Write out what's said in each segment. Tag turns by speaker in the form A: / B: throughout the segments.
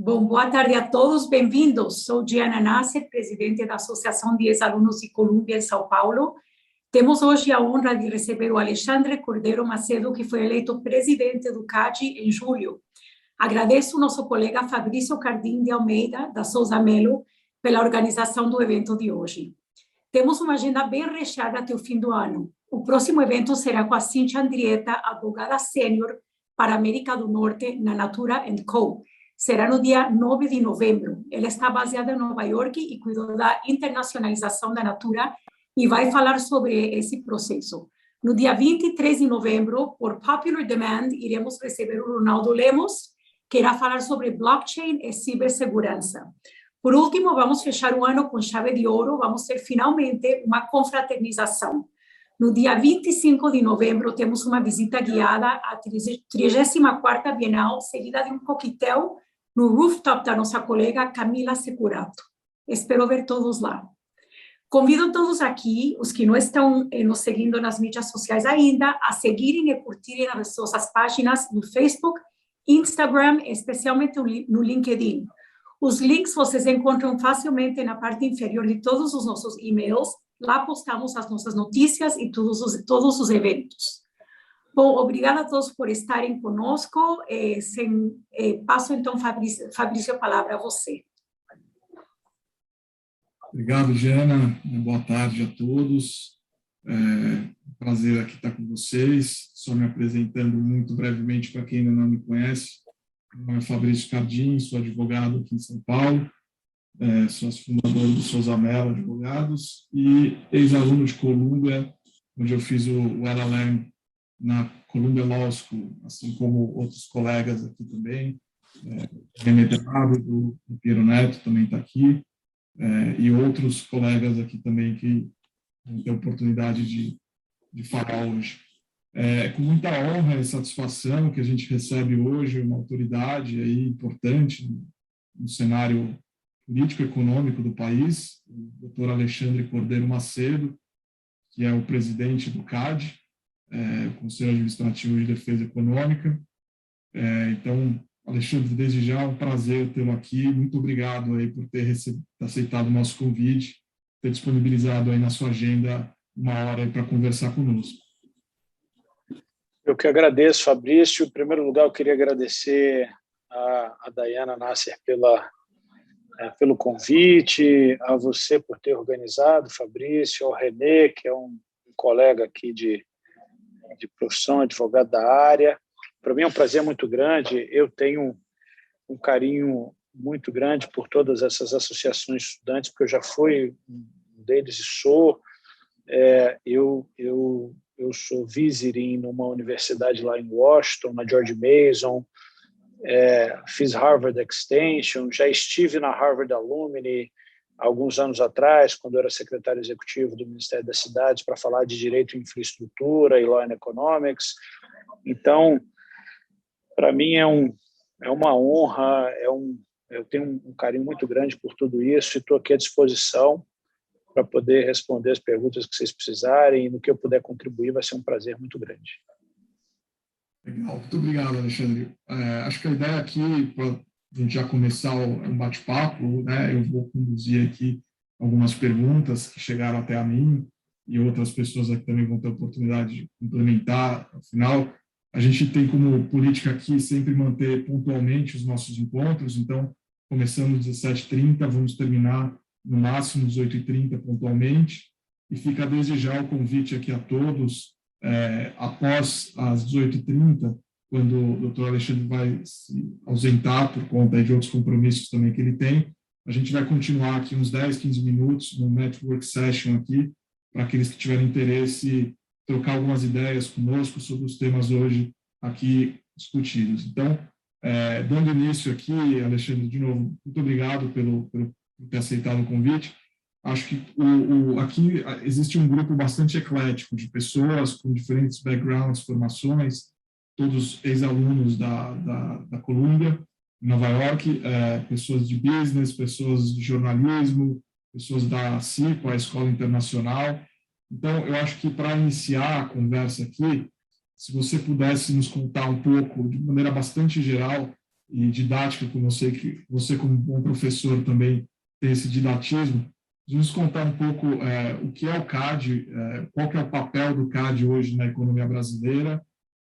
A: Bom, boa tarde a todos, bem-vindos. Sou Diana Nasser, presidente da Associação de Ex-Alunos de Colômbia em São Paulo. Temos hoje a honra de receber o Alexandre Cordeiro Macedo, que foi eleito presidente do CADE em julho. Agradeço ao nosso colega Fabrício Cardim de Almeida, da Souza Melo, pela organização do evento de hoje. Temos uma agenda bem recheada até o fim do ano. O próximo evento será com a Cíntia Andrietta, advogada sênior para a América do Norte na Natura & Co. Será no dia 9 de novembro. Ela está baseada em Nova York e cuidou da internacionalização da Natura e vai falar sobre esse processo. No dia 23 de novembro, por popular demand, iremos receber o Ronaldo Lemos, que irá falar sobre blockchain e cibersegurança. Por último, vamos fechar o ano com chave de ouro, vamos ter finalmente uma confraternização. No dia 25 de novembro, temos uma visita guiada à 34ª Bienal, seguida de um coquetel no rooftop da nossa colega Camila Securato. Espero ver todos lá. Convido todos aqui, os que não estão nos seguindo nas mídias sociais ainda, a seguirem e curtirem as nossas páginas no Facebook, Instagram, especialmente no LinkedIn. Os links vocês encontram facilmente na parte inferior de todos os nossos e-mails. Lá postamos as nossas notícias e todos os eventos. Bom, obrigada a todos por estarem conosco. Passo, então, Fabrício, a palavra a você.
B: Obrigado, Diana. Boa tarde a todos. Prazer aqui estar com vocês. Só me apresentando muito brevemente para quem ainda não me conhece. Meu nome é Fabrício Cardim, sou advogado aqui em São Paulo. Sou fundador do Souza Melo Advogados e ex-aluno de Colômbia, onde eu fiz o LLM na Columbia Law School, assim como outros colegas aqui também. René Delgado, do Piero Neto, também está aqui, e outros colegas aqui também que vão ter a oportunidade de falar hoje. Com muita honra e satisfação que a gente recebe hoje uma autoridade aí importante no cenário político-econômico do país, o doutor Alexandre Cordeiro Macedo, que é o presidente do CADE, Conselho Administrativo de Defesa Econômica. Então, Alexandre, desde já é um prazer tê-lo aqui. Muito obrigado aí por ter aceitado o nosso convite, ter disponibilizado aí na sua agenda uma hora para conversar conosco.
C: Eu que agradeço, Fabrício. Em primeiro lugar, eu queria agradecer a Diana Nasser pelo convite, a você por ter organizado, Fabrício, ao René, que é um colega aqui de profissão, advogado da área. Para mim é um prazer muito grande. Eu tenho um carinho muito grande por todas essas associações de estudantes, porque eu já fui um deles e sou. Eu sou visiting numa universidade lá em Washington, na George Mason. Fiz Harvard Extension, já estive na Harvard Alumni alguns anos atrás, quando eu era secretário executivo do Ministério das Cidades, para falar de direito em infraestrutura e law and economics. Então, para mim é uma honra, eu tenho um carinho muito grande por tudo isso e estou aqui à disposição para poder responder as perguntas que vocês precisarem e no que eu puder contribuir vai ser um prazer muito grande.
B: Legal, muito obrigado, Alexandre. Acho que a ideia aqui, para a gente já começar um bate-papo, né, eu vou conduzir aqui algumas perguntas que chegaram até a mim e outras pessoas aqui também vão ter a oportunidade de complementar. Afinal, a gente tem como política aqui sempre manter pontualmente os nossos encontros, então, começando às 17h30, vamos terminar no máximo às 18h30 pontualmente, e fica desde já o convite aqui a todos. Após as 18h30, quando o doutor Alexandre vai se ausentar por conta de outros compromissos também que ele tem, a gente vai continuar aqui uns 10, 15 minutos no network session aqui, para aqueles que tiverem interesse, trocar algumas ideias conosco sobre os temas hoje aqui discutidos. Então, dando início aqui, Alexandre, de novo, muito obrigado por ter aceitado o convite. Acho que aqui existe um grupo bastante eclético de pessoas com diferentes backgrounds, formações, todos ex-alunos da Columbia, em Nova York, pessoas de business, pessoas de jornalismo, pessoas da CIPA, a Escola Internacional. Então, eu acho que para iniciar a conversa aqui, se você pudesse nos contar um pouco, de maneira bastante geral, e didática, como eu sei que você, como bom professor, também tem esse didatismo, nos contar um pouco o que é o CAD, qual que é o papel do CAD hoje na economia brasileira,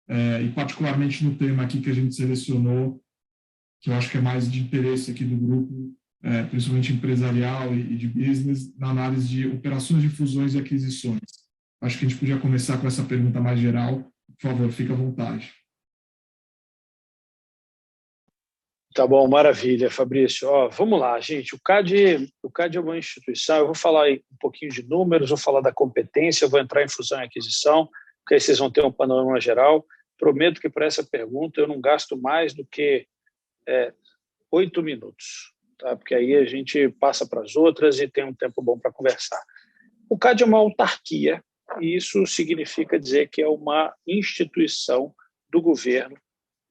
B: e particularmente no tema aqui que a gente selecionou, que eu acho que é mais de interesse aqui do grupo, principalmente empresarial e de business, na análise de operações de fusões e aquisições. Acho que a gente podia começar com essa pergunta mais geral. Por favor, fique à vontade.
C: Tá bom, maravilha, Fabrício. Vamos lá, gente. O CAD é uma instituição. Eu vou falar aí um pouquinho de números, vou falar da competência, vou entrar em fusão e aquisição, porque aí vocês vão ter um panorama geral. Prometo que para essa pergunta eu não gasto mais do que 8 minutos, tá? Porque aí a gente passa para as outras e tem um tempo bom para conversar. O CAD é uma autarquia, e isso significa dizer que é uma instituição do governo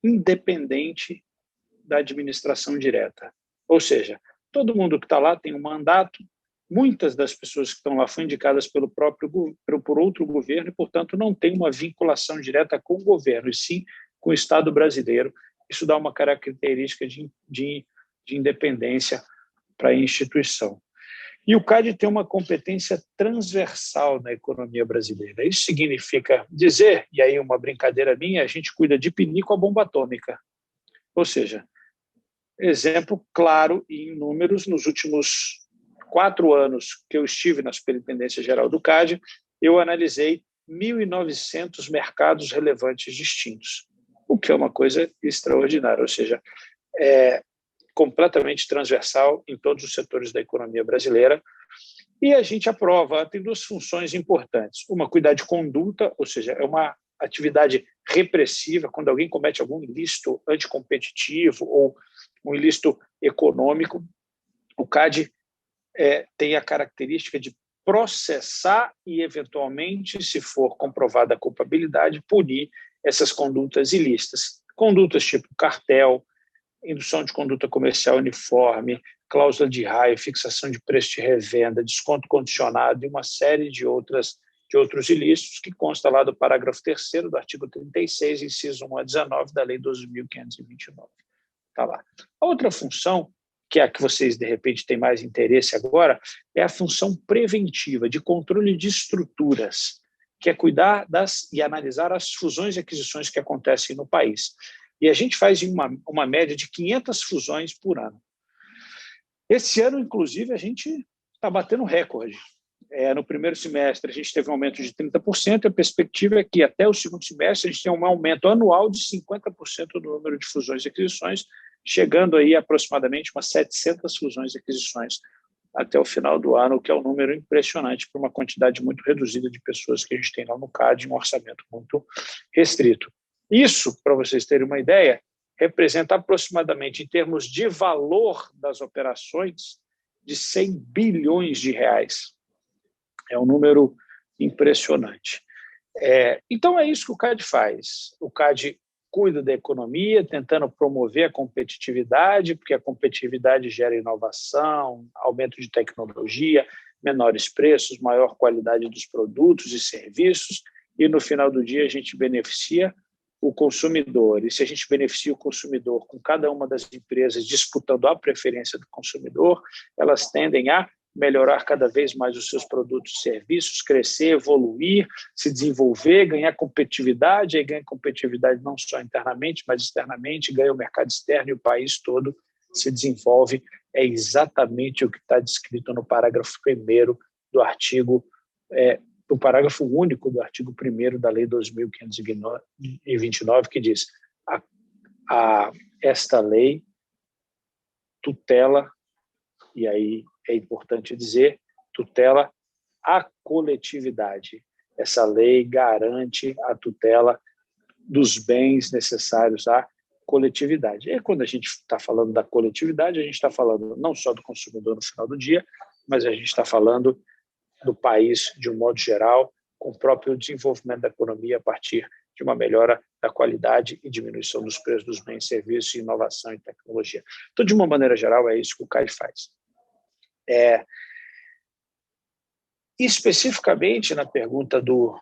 C: independente da administração direta. Ou seja, todo mundo que está lá tem um mandato, muitas das pessoas que estão lá foram indicadas por outro governo e, portanto, não tem uma vinculação direta com o governo, e sim com o Estado brasileiro. Isso dá uma característica de independência para a instituição. E o CAD tem uma competência transversal na economia brasileira. Isso significa dizer, e aí uma brincadeira minha, a gente cuida de pinico a bomba atômica. Ou seja, exemplo claro e em números, nos últimos 4 anos que eu estive na Superintendência Geral do CAD, eu analisei 1.900 mercados relevantes distintos, o que é uma coisa extraordinária, ou seja, é completamente transversal em todos os setores da economia brasileira. E a gente aprova, tem 2 funções importantes. Uma, cuidar de conduta, ou seja, é uma atividade repressiva, quando alguém comete algum ilícito anticompetitivo ou um ilícito econômico, o CAD tem a característica de processar e, eventualmente, se for comprovada a culpabilidade, punir essas condutas ilícitas. Condutas tipo cartel, indução de conduta comercial uniforme, cláusula de raio, fixação de preço de revenda, desconto condicionado e uma série de outros ilícitos que consta lá do parágrafo 3º do artigo 36, inciso 1 a 19 da Lei 12.529. Está lá. A outra função, que é a que vocês, de repente, têm mais interesse agora, é a função preventiva, de controle de estruturas, que é cuidar e analisar as fusões e aquisições que acontecem no país. E a gente faz uma média de 500 fusões por ano. Esse ano, inclusive, a gente está batendo recorde. No primeiro semestre, a gente teve um aumento de 30%, e a perspectiva é que até o segundo semestre a gente tenha um aumento anual de 50% no número de fusões e aquisições, chegando aí aproximadamente umas 700 fusões e aquisições até o final do ano, o que é um número impressionante para uma quantidade muito reduzida de pessoas que a gente tem lá no CAD, um orçamento muito restrito. Isso, para vocês terem uma ideia, representa aproximadamente, em termos de valor das operações, de 100 bilhões de reais. É um número impressionante. Então, é isso que o CAD faz. O CAD cuida da economia, tentando promover a competitividade, porque a competitividade gera inovação, aumento de tecnologia, menores preços, maior qualidade dos produtos e serviços, e no final do dia a gente beneficia o consumidor. E se a gente beneficia o consumidor com cada uma das empresas disputando a preferência do consumidor, elas tendem a melhorar cada vez mais os seus produtos e serviços, crescer, evoluir, se desenvolver, ganhar competitividade, aí ganha competitividade não só internamente, mas externamente, ganha o mercado externo e o país todo se desenvolve. É exatamente o que está descrito no parágrafo 1º do artigo, do parágrafo único do artigo 1º da Lei 12.529, que diz: esta lei tutela, e aí é importante dizer, tutela a coletividade. Essa lei garante a tutela dos bens necessários à coletividade. E quando a gente está falando da coletividade, a gente está falando não só do consumidor no final do dia, mas a gente está falando do país de um modo geral, com o próprio desenvolvimento da economia a partir de uma melhora da qualidade e diminuição dos preços dos bens e serviços, inovação e tecnologia. Então, de uma maneira geral, é isso que o CAD faz. Especificamente na pergunta do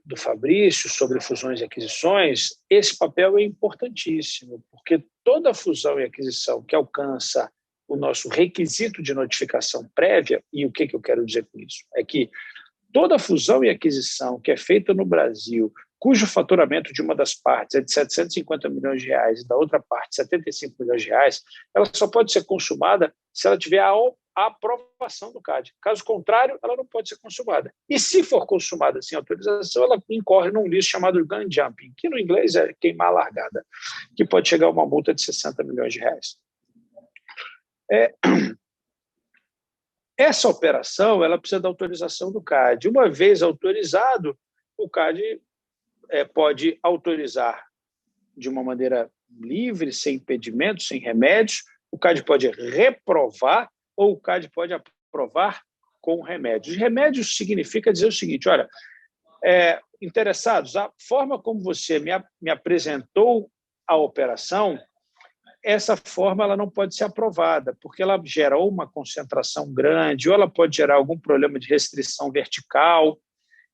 C: do Fabrício sobre fusões e aquisições, esse papel é importantíssimo, porque toda fusão e aquisição que alcança o nosso requisito de notificação prévia, e o que eu quero dizer com isso? É que toda fusão e aquisição que é feita no Brasil, cujo faturamento de uma das partes é de 750 milhões de reais e da outra parte 75 milhões de reais, ela só pode ser consumada se ela tiver a aprovação do CAD. Caso contrário, ela não pode ser consumada. E se for consumada sem autorização, ela incorre num lixo chamado gun jumping, que no inglês é queimar a largada, que pode chegar a uma multa de 60 milhões de reais. Essa operação ela precisa da autorização do CAD. Uma vez autorizado, o CAD pode autorizar de uma maneira livre, sem impedimentos, sem remédios. O CAD pode reprovar ou o CAD pode aprovar com remédios. Remédios significa dizer o seguinte, olha, interessados, a forma como você me apresentou a operação, essa forma ela não pode ser aprovada, porque ela gera ou uma concentração grande, ou ela pode gerar algum problema de restrição vertical.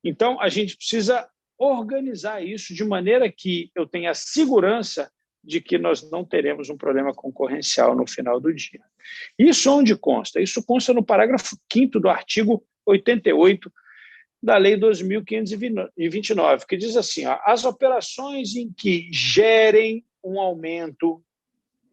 C: Então, a gente precisa organizar isso de maneira que eu tenha segurança de que nós não teremos um problema concorrencial no final do dia. Isso onde consta? Isso consta no parágrafo 5º do artigo 88 da Lei 2.529, que diz assim, ó, as operações em que gerem um aumento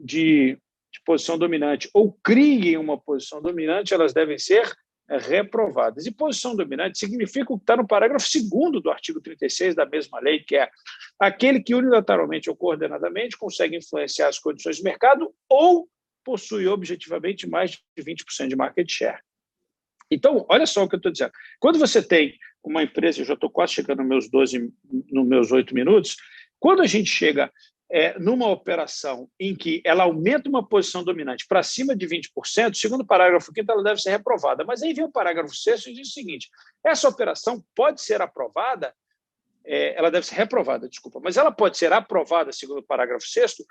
C: de posição dominante ou criem uma posição dominante, elas devem ser reprovadas. E posição dominante significa o que está no parágrafo 2º do artigo 36 da mesma lei, que é aquele que unilateralmente ou coordenadamente consegue influenciar as condições do mercado ou possui objetivamente mais de 20% de market share. Então, olha só o que eu estou dizendo. Quando você tem uma empresa, eu já estou quase chegando nos meus 8 minutos, quando a gente chega numa operação em que ela aumenta uma posição dominante para cima de 20%, segundo o parágrafo 5º, ela deve ser reprovada. Mas aí vem o parágrafo 6º e diz o seguinte, essa operação pode ser aprovada, ela deve ser reprovada, desculpa, mas ela pode ser aprovada, segundo o parágrafo 6º,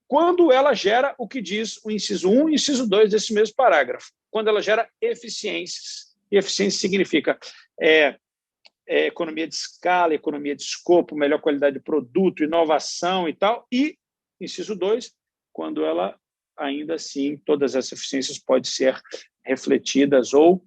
C: quando ela gera o que diz o inciso 1 e o inciso 2 desse mesmo parágrafo, quando ela gera eficiências. E eficiência significa economia de escala, economia de escopo, melhor qualidade de produto, inovação e tal. E, inciso 2, quando ela, ainda assim, todas essas eficiências podem ser refletidas ou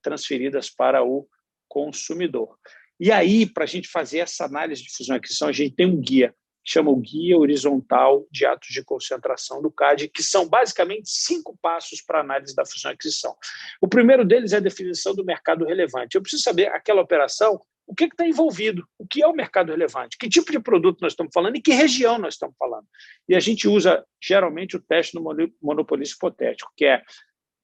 C: transferidas para o consumidor. E aí, para a gente fazer essa análise de fusão e aquisição, a gente tem um guia, que chama o Guia Horizontal de Atos de Concentração do CAD, que são basicamente 5 passos para a análise da fusão e aquisição. O primeiro deles é a definição do mercado relevante. Eu preciso saber, aquela operação, o que está envolvido, o que é o mercado relevante, que tipo de produto nós estamos falando e que região nós estamos falando. E a gente usa, geralmente, o teste do monopolista hipotético, que é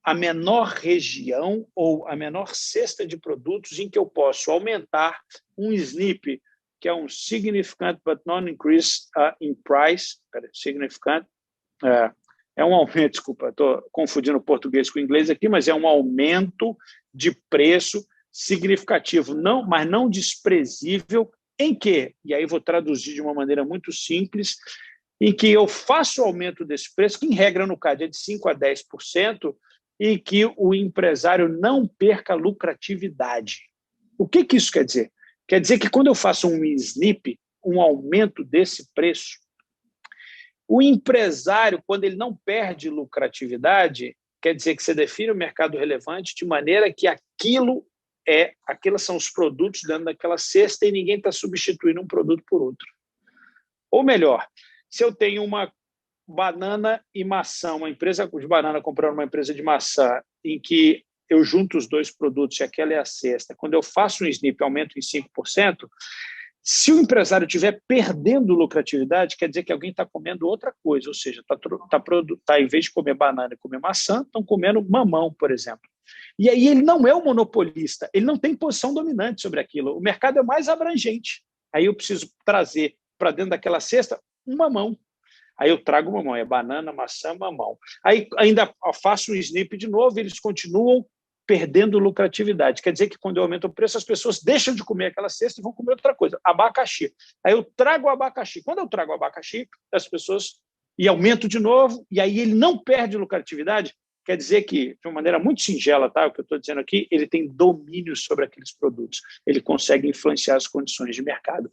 C: a menor região ou a menor cesta de produtos em que eu posso aumentar um SNP, que é um significant but not increase in price. Significant é um aumento, desculpa, estou confundindo o português com o inglês aqui, mas é um aumento de preço significativo, mas não desprezível, em que, e aí vou traduzir de uma maneira muito simples, em que eu faço o aumento desse preço, que em regra no CAD é de 5% a 10%, e que o empresário não perca lucratividade. O que isso quer dizer? Quer dizer que quando eu faço um SNP, um aumento desse preço, o empresário, quando ele não perde lucratividade, quer dizer que você define o mercado relevante de maneira que aquilo são os produtos dentro daquela cesta e ninguém está substituindo um produto por outro. Ou melhor, se eu tenho uma banana e maçã, uma empresa de banana comprando uma empresa de maçã, em que eu junto os 2 produtos e aquela é a cesta, quando eu faço um SNP aumento em 5%, se o empresário estiver perdendo lucratividade, quer dizer que alguém está comendo outra coisa, ou seja, em vez de comer banana e comer maçã, estão comendo mamão, por exemplo. E aí ele não é um monopolista, ele não tem posição dominante sobre aquilo, o mercado é mais abrangente. Aí eu preciso trazer para dentro daquela cesta um mamão. Aí eu trago mamão, é banana, maçã, mamão. Aí ainda faço um SNP de novo e eles continuam perdendo lucratividade. Quer dizer que quando eu aumento o preço, as pessoas deixam de comer aquela cesta e vão comer outra coisa, abacaxi. Aí eu trago o abacaxi. Quando eu trago o abacaxi, as pessoas... E aumento de novo, e aí ele não perde lucratividade. quer dizer que, de uma maneira muito singela, tá? O que eu estou dizendo aqui, ele tem domínio sobre aqueles produtos, ele consegue influenciar as condições de mercado.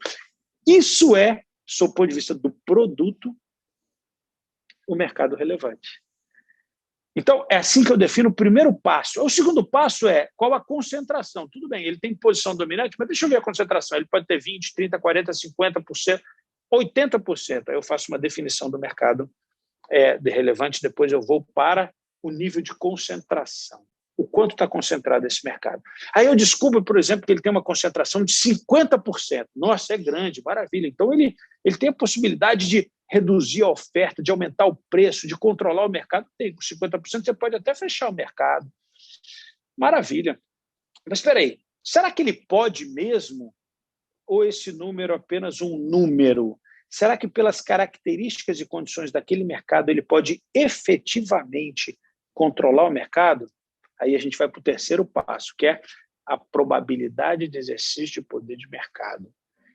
C: Isso é, sob o ponto de vista do produto, o mercado relevante. Então, é assim que eu defino o primeiro passo. O segundo passo é qual a concentração. Tudo bem, ele tem posição dominante, mas deixa eu ver a concentração. Ele pode ter 20%, 30%, 40%, 50%, 80%. Aí eu faço uma definição do mercado de relevante, depois eu vou para o nível de concentração. O quanto está concentrado esse mercado. Aí eu descubro, por exemplo, que ele tem uma concentração de 50%. Nossa, é grande, maravilha. Então, ele tem a possibilidade de reduzir a oferta, de aumentar o preço, de controlar o mercado. Tem 50%, você pode até fechar o mercado. Maravilha. Mas espera aí, será que ele pode mesmo? Ou esse número é apenas um número? Será que pelas características e condições daquele mercado ele pode efetivamente controlar o mercado? Aí a gente vai para o terceiro passo, que é a probabilidade de exercício de poder de mercado.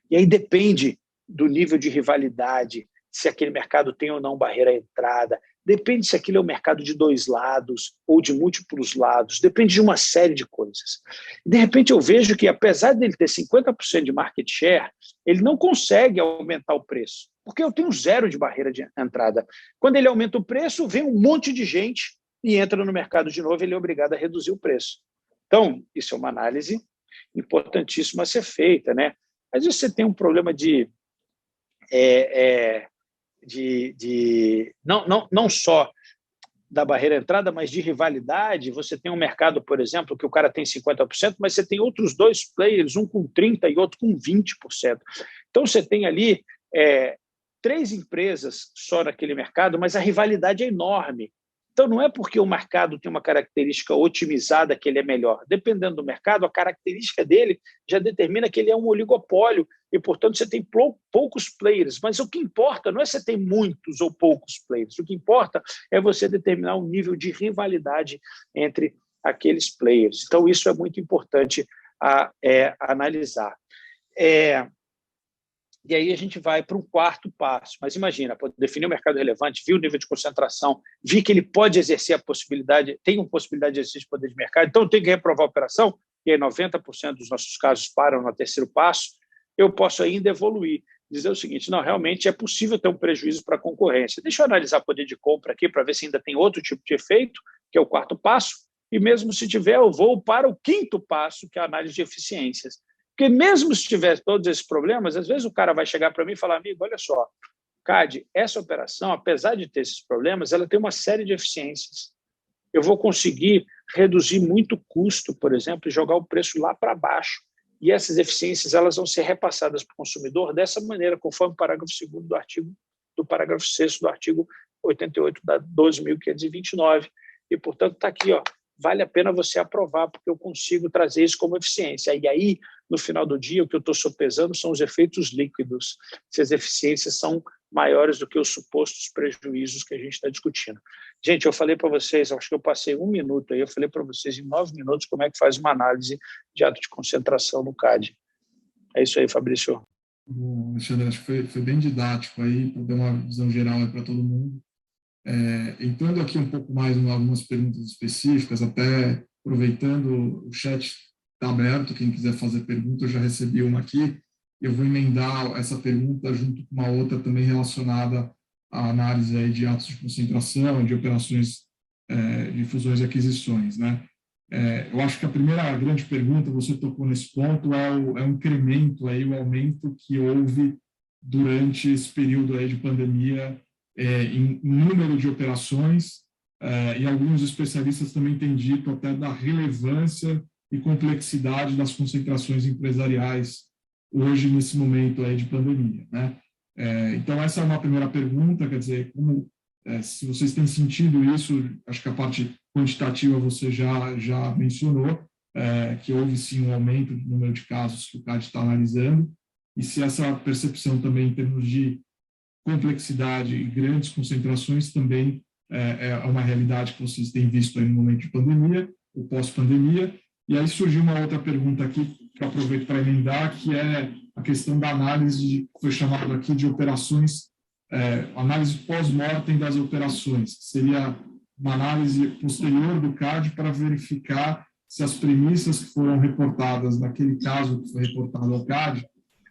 C: E aí depende do nível de rivalidade, se aquele mercado tem ou não barreira à entrada, depende se aquele é um mercado de 2 lados ou de múltiplos lados, depende de uma série de coisas. De repente eu vejo que, apesar dele ter 50% de market share, ele não consegue aumentar o preço, porque eu tenho 0 de barreira de entrada. Quando ele aumenta o preço, vem um monte de gente e entra no mercado de novo, ele é obrigado a reduzir o preço. Então, isso é uma análise importantíssima a ser feita, né? Às vezes você tem um problema não só da barreira à entrada, mas de rivalidade. Você tem um mercado, por exemplo, que o cara tem 50%, mas você tem outros 2 players, um com 30% e outro com 20%. Então, você tem ali 3 empresas só naquele mercado, mas a rivalidade é enorme. Então, não é porque o mercado tem uma característica otimizada que ele é melhor. Dependendo do mercado, a característica dele já determina que ele é um oligopólio e, portanto, você tem poucos players. Mas o que importa não é você ter muitos ou poucos players. O que importa é você determinar um nível de rivalidade entre aqueles players. Então, isso é muito importante a analisar. E aí a gente vai para um quarto passo. Mas imagina, definir o mercado relevante, vi o nível de concentração, vi que ele pode exercer a possibilidade, tem uma possibilidade de exercício de poder de mercado, então tem que reprovar a operação, e aí 90% dos nossos casos param no terceiro passo, eu posso ainda evoluir, dizer o seguinte, não, realmente é possível ter um prejuízo para a concorrência. Deixa eu analisar poder de compra aqui para ver se ainda tem outro tipo de efeito, que é o quarto passo, e mesmo se tiver, eu vou para o quinto passo, que é a análise de eficiências. Porque mesmo se tiver todos esses problemas, às vezes o cara vai chegar para mim e falar, amigo, olha só, CAD, essa operação, apesar de ter esses problemas, ela tem uma série de eficiências. Eu vou conseguir reduzir muito o custo, por exemplo, e jogar o preço lá para baixo. E essas eficiências elas vão ser repassadas para o consumidor dessa maneira, conforme o parágrafo 2º do parágrafo 6º do artigo 88 da 12.529. E, portanto, está aqui, ó, vale a pena você aprovar, porque eu consigo trazer isso como eficiência. E aí, no final do dia, o que eu estou sopesando são os efeitos líquidos, se as eficiências são maiores do que os supostos prejuízos que a gente está discutindo. Gente, eu falei para vocês, acho que eu passei 1 minuto aí, eu falei para vocês em 9 minutos como é que faz uma análise de ato de concentração no CAD. É isso aí, Fabrício.
B: Bom, Alexandre, acho que foi bem didático aí, para dar uma visão geral para todo mundo. Entrando aqui um pouco mais em algumas perguntas específicas, até aproveitando o chat está aberto, quem quiser fazer pergunta, eu já recebi uma aqui, eu vou emendar essa pergunta junto com uma outra também relacionada à análise aí de atos de concentração, de operações de fusões e aquisições, né? Eu acho que a primeira grande pergunta, você tocou nesse ponto, é o incremento, aí, o aumento que houve durante esse período aí de pandemia em número de operações, e alguns especialistas também têm dito até da relevância e complexidade das concentrações empresariais hoje, nesse momento aí de pandemia, né? Então, essa é uma primeira pergunta, quer dizer, se vocês têm sentido isso, acho que a parte quantitativa você já mencionou, que houve sim um aumento do número de casos que o CAD está analisando, e se essa percepção também em termos de complexidade e grandes concentrações também é uma realidade que vocês têm visto aí no momento de pandemia, ou pós-pandemia. E aí surgiu uma outra pergunta aqui, que eu aproveito para emendar, que é a questão da análise, que foi chamado aqui de operações, análise pós-mortem das operações, que seria uma análise posterior do CAD para verificar se as premissas que foram reportadas naquele caso que foi reportado ao CAD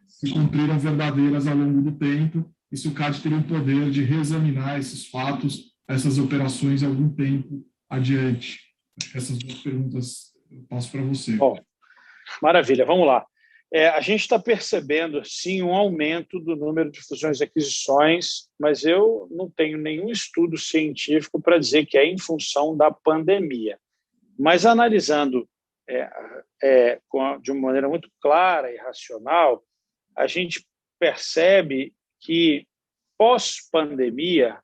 B: se cumpriram verdadeiras ao longo do tempo, e se o CAD teria o poder de reexaminar esses fatos, essas operações algum tempo adiante. Acho que essas duas perguntas eu passo para você.
C: Bom, maravilha, vamos lá. A gente está percebendo, sim, um aumento do número de fusões e aquisições, mas eu não tenho nenhum estudo científico para dizer que é em função da pandemia. Mas analisando de uma maneira muito clara e racional, a gente percebe que, pós-pandemia,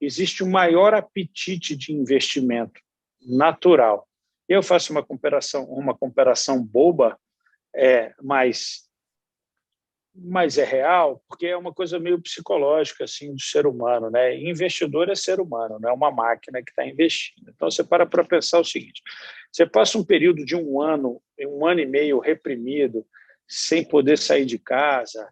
C: existe um maior apetite de investimento natural. Eu faço uma comparação boba, mas é real, porque é uma coisa meio psicológica assim, do ser humano, né? Investidor é ser humano, não é uma máquina que está investindo. Então, você para pensar o seguinte, você passa um período de um ano e meio reprimido, sem poder sair de casa,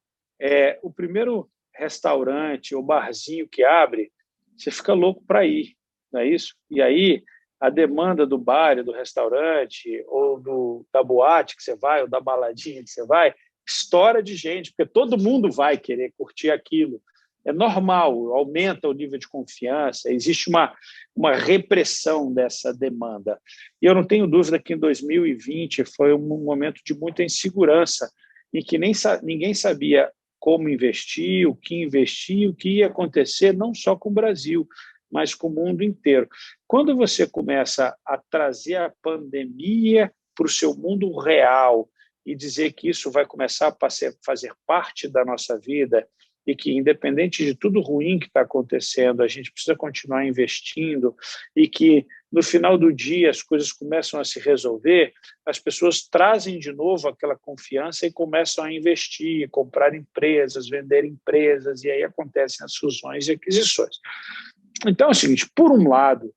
C: o primeiro restaurante ou barzinho que abre, você fica louco para ir, não é isso? E aí, a demanda do bar, do restaurante, ou da boate que você vai, ou da baladinha que você vai, estoura de gente, porque todo mundo vai querer curtir aquilo. É normal, aumenta o nível de confiança, existe uma repressão dessa demanda. E eu não tenho dúvida que em 2020 foi um momento de muita insegurança, em que ninguém sabia como investir, o que ia acontecer, não só com o Brasil, mas com o mundo inteiro. Quando você começa a trazer a pandemia para o seu mundo real e dizer que isso vai começar a fazer parte da nossa vida e que, independente de tudo ruim que está acontecendo, a gente precisa continuar investindo e que, no final do dia, as coisas começam a se resolver, as pessoas trazem de novo aquela confiança e começam a investir, comprar empresas, vender empresas, e aí acontecem as fusões e aquisições. Então é o seguinte, por um lado,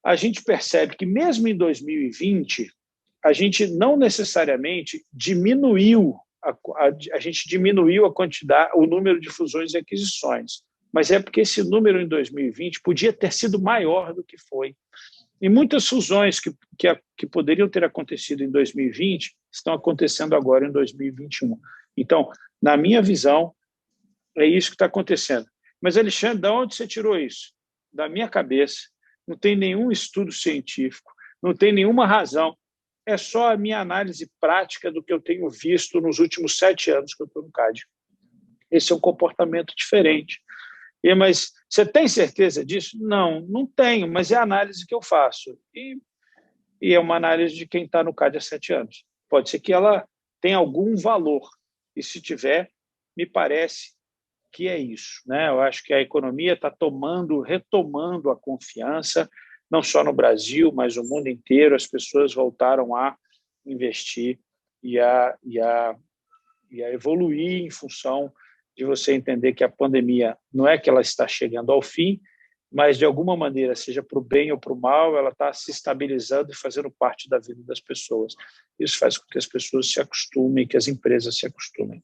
C: a gente percebe que mesmo em 2020, a gente não necessariamente diminuiu a quantidade, o número de fusões e aquisições, mas é porque esse número em 2020 podia ter sido maior do que foi. E muitas fusões que poderiam ter acontecido em 2020 estão acontecendo agora em 2021. Então, na minha visão, é isso que está acontecendo. Mas, Alexandre, de onde você tirou isso? Da minha cabeça. Não tem nenhum estudo científico, não tem nenhuma razão. É só a minha análise prática do que eu tenho visto nos últimos 7 anos que eu estou no CAD. Esse é um comportamento diferente. Mas você tem certeza disso? Não tenho, mas é a análise que eu faço. E é uma análise de quem está no CAD há 7 anos. Pode ser que ela tenha algum valor. E, se tiver, me parece que é isso, né? Eu acho que a economia está retomando a confiança, não só no Brasil, mas no mundo inteiro. As pessoas voltaram a investir e a evoluir em função de você entender que a pandemia não é que ela está chegando ao fim, mas, de alguma maneira, seja para o bem ou para o mal, ela está se estabilizando e fazendo parte da vida das pessoas. Isso faz com que as pessoas se acostumem, que as empresas se acostumem.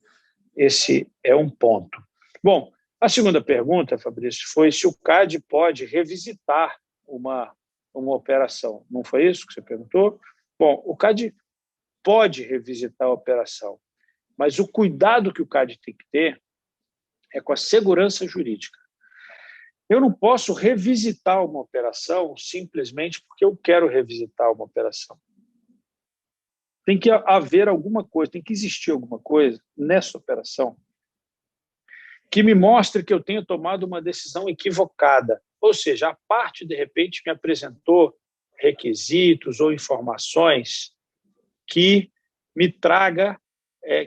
C: Esse é um ponto. Bom, a segunda pergunta, Fabrício, foi se o CAD pode revisitar uma operação. Não foi isso que você perguntou? Bom, o CAD pode revisitar a operação, mas o cuidado que o CAD tem que ter é com a segurança jurídica. Eu não posso revisitar uma operação simplesmente porque eu quero revisitar uma operação. Tem que haver alguma coisa, tem que existir alguma coisa nessa operação que me mostre que eu tenho tomado uma decisão equivocada. Ou seja, a parte, de repente, me apresentou requisitos ou informações que me traga,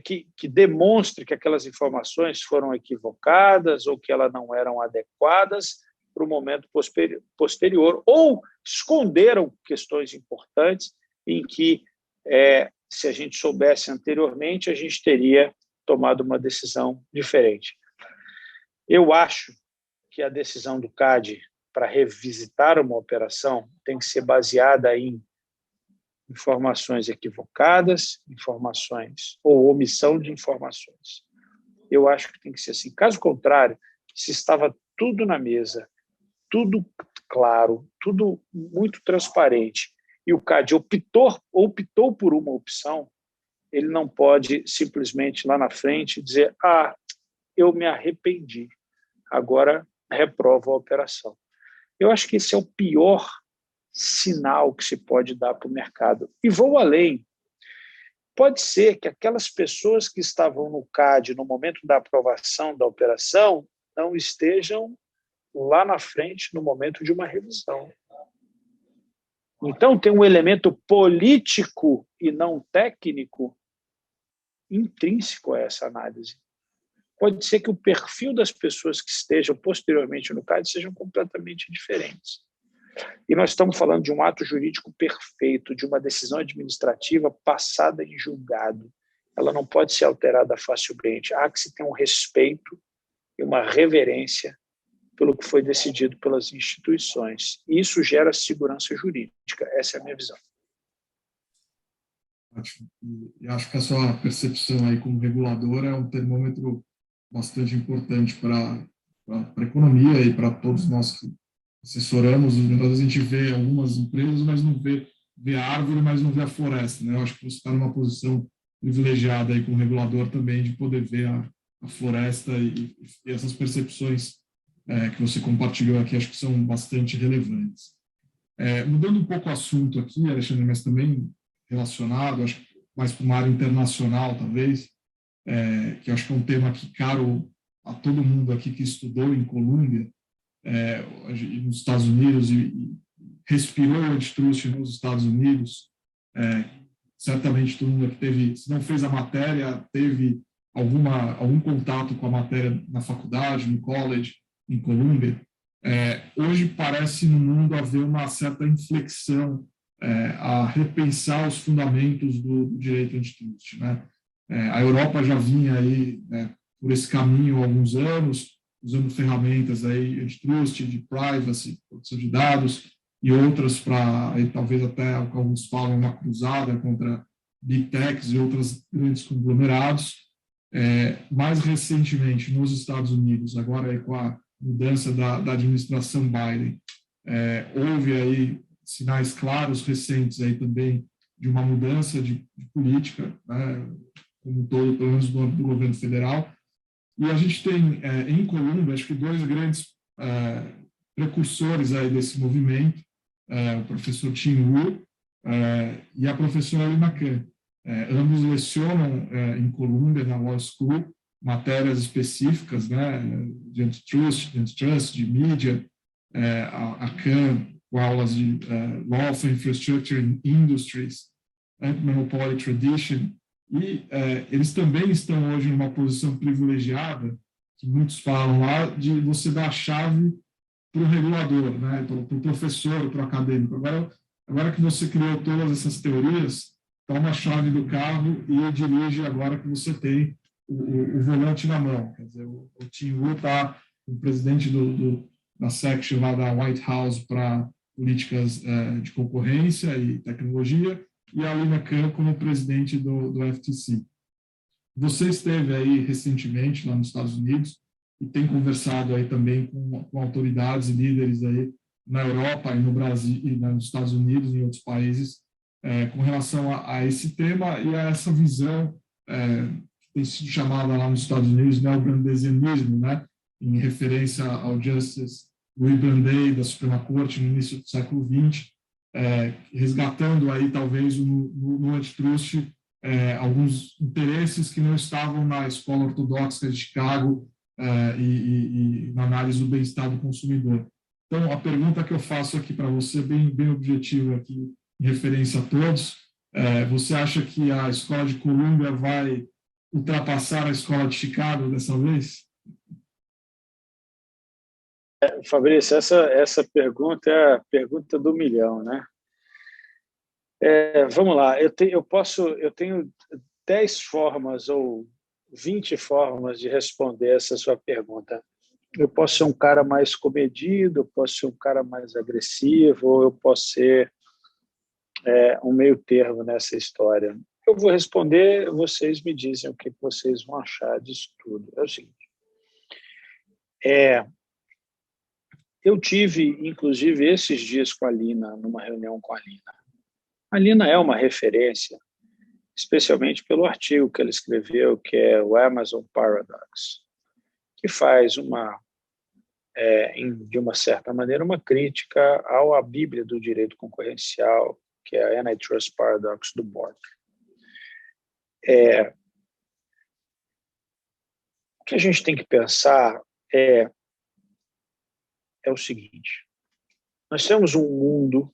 C: que demonstre que aquelas informações foram equivocadas ou que elas não eram adequadas para o momento posterior, ou esconderam questões importantes em que, se a gente soubesse anteriormente, a gente teria tomado uma decisão diferente. Eu acho que a decisão do CAD para revisitar uma operação tem que ser baseada em informações equivocadas, informações ou omissão de informações. Eu acho que tem que ser assim. Caso contrário, se estava tudo na mesa, tudo claro, tudo muito transparente, e o CAD optou por uma opção, ele não pode simplesmente lá na frente dizer: eu me arrependi, agora reprovo a operação. Eu acho que esse é o pior sinal que se pode dar para o mercado. E vou além. Pode ser que aquelas pessoas que estavam no CAD no momento da aprovação da operação não estejam lá na frente no momento de uma revisão. Então, tem um elemento político e não técnico intrínseco a essa análise. Pode ser que o perfil das pessoas que estejam posteriormente no CAD sejam completamente diferentes. E nós estamos falando de um ato jurídico perfeito, de uma decisão administrativa passada em julgado. Ela não pode ser alterada facilmente. Há que se ter um respeito e uma reverência pelo que foi decidido pelas instituições. E isso gera segurança jurídica. Essa é a minha visão.
B: Ótimo. E acho que a sua percepção aí como regulador é um termômetro bastante importante para a economia e para todos nós que assessoramos. Às vezes a gente vê algumas empresas, mas não vê a árvore, mas não vê a floresta, né? Eu acho que você está numa posição privilegiada aí como regulador também de poder ver a floresta e essas percepções que você compartilhou aqui, acho que são bastante relevantes. Mudando um pouco o assunto aqui, Alexandre, mas também relacionado, acho que mais para uma área internacional, talvez, que acho que é um tema que caro a todo mundo aqui que estudou em Colômbia, nos Estados Unidos e respirou antitrust nos Estados Unidos. Certamente todo mundo que teve, se não fez a matéria, teve algum contato com a matéria na faculdade, no college, em Colômbia. Hoje parece no mundo haver uma certa inflexão a repensar os fundamentos do direito antitrust, né? A Europa já vinha aí por esse caminho há alguns anos, usando ferramentas aí antitrust, de privacy, proteção de dados, e outras para, talvez até, alguns falam, uma cruzada contra big techs e outros grandes conglomerados. Mais recentemente, nos Estados Unidos, agora aí com a mudança da administração Biden, houve aí sinais claros recentes aí também de uma mudança de política, né, como todo, pelo menos do governo federal. E a gente tem em Colômbia, acho que dois grandes precursores aí desse movimento, o professor Tim Wu e a professora Lina Khan. Ambos lecionam em Colômbia, na Law School, matérias específicas, né, de antitrust, de mídia, a Khan com aulas de Law for Infrastructure and Industries, Anti-Monopoly Tradition, e eles também estão hoje em uma posição privilegiada, que muitos falam lá, de você dar a chave para o regulador, né, para o professor, para o acadêmico. Agora que você criou todas essas teorias, toma a chave do carro e dirige agora que você tem o volante na mão. Quer dizer, o Tim Wu está o presidente da section lá da White House para políticas de concorrência e tecnologia, e a Lina Khan como presidente do FTC. Você esteve aí recentemente lá nos Estados Unidos e tem conversado aí também com autoridades e líderes aí na Europa e no Brasil e nos Estados Unidos e em outros países com relação a esse tema e a essa visão que tem sido chamada lá nos Estados Unidos neobrandezianismo, né, em referência ao Justice Louis Brandeis da Suprema Corte no início do século XX, resgatando aí talvez no antitrust alguns interesses que não estavam na escola ortodoxa de Chicago e na análise do bem-estar do consumidor. Então, a pergunta que eu faço aqui para você, bem objetiva aqui, em referência a todos, você acha que a escola de Colômbia vai ultrapassar a escola de Chicago dessa vez?
C: Fabrício, essa pergunta é a pergunta do milhão, né? Vamos lá, eu tenho 10 formas ou 20 formas de responder essa sua pergunta. Eu posso ser um cara mais comedido, eu posso ser um cara mais agressivo, ou eu posso ser um meio termo nessa história. Eu vou responder, vocês me dizem o que vocês vão achar disso tudo. É o seguinte, Eu tive, inclusive, esses dias com a Lina, numa reunião com a Lina. A Lina é uma referência, especialmente pelo artigo que ela escreveu, que é o Amazon Paradox, que faz de uma certa maneira, uma crítica à Bíblia do direito concorrencial, que é a Antitrust Paradox do Bork. O que a gente tem que pensar é o seguinte: nós temos um mundo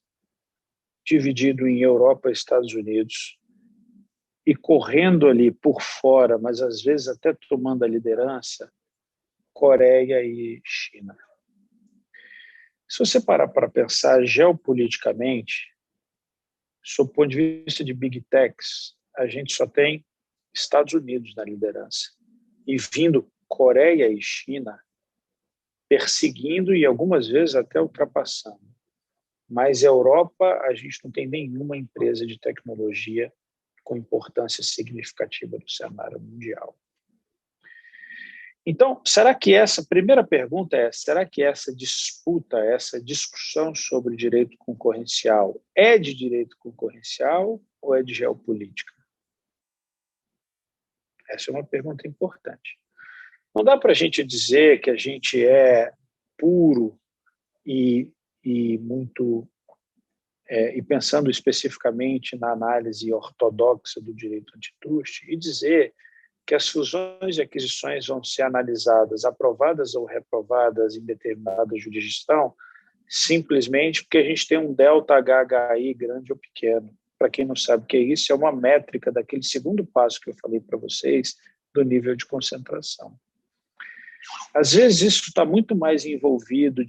C: dividido em Europa e Estados Unidos, e correndo ali por fora, mas às vezes até tomando a liderança, Coreia e China. Se você parar para pensar geopoliticamente, sob o ponto de vista de Big Techs, a gente só tem Estados Unidos na liderança. E vindo Coreia e China, perseguindo e algumas vezes até ultrapassando. Mas a Europa, a gente não tem nenhuma empresa de tecnologia com importância significativa no cenário mundial. Então, será que primeira pergunta é, será que essa disputa, essa discussão sobre direito concorrencial é de direito concorrencial ou é de geopolítica? Essa é uma pergunta importante. Não dá para a gente dizer que a gente é puro e muito e pensando especificamente na análise ortodoxa do direito antitruste e dizer que as fusões e aquisições vão ser analisadas, aprovadas ou reprovadas em determinada jurisdição, simplesmente porque a gente tem um delta HHI grande ou pequeno. Para quem não sabe o que é isso, é uma métrica daquele segundo passo que eu falei para vocês, do nível de concentração. Às vezes isso está muito mais envolvido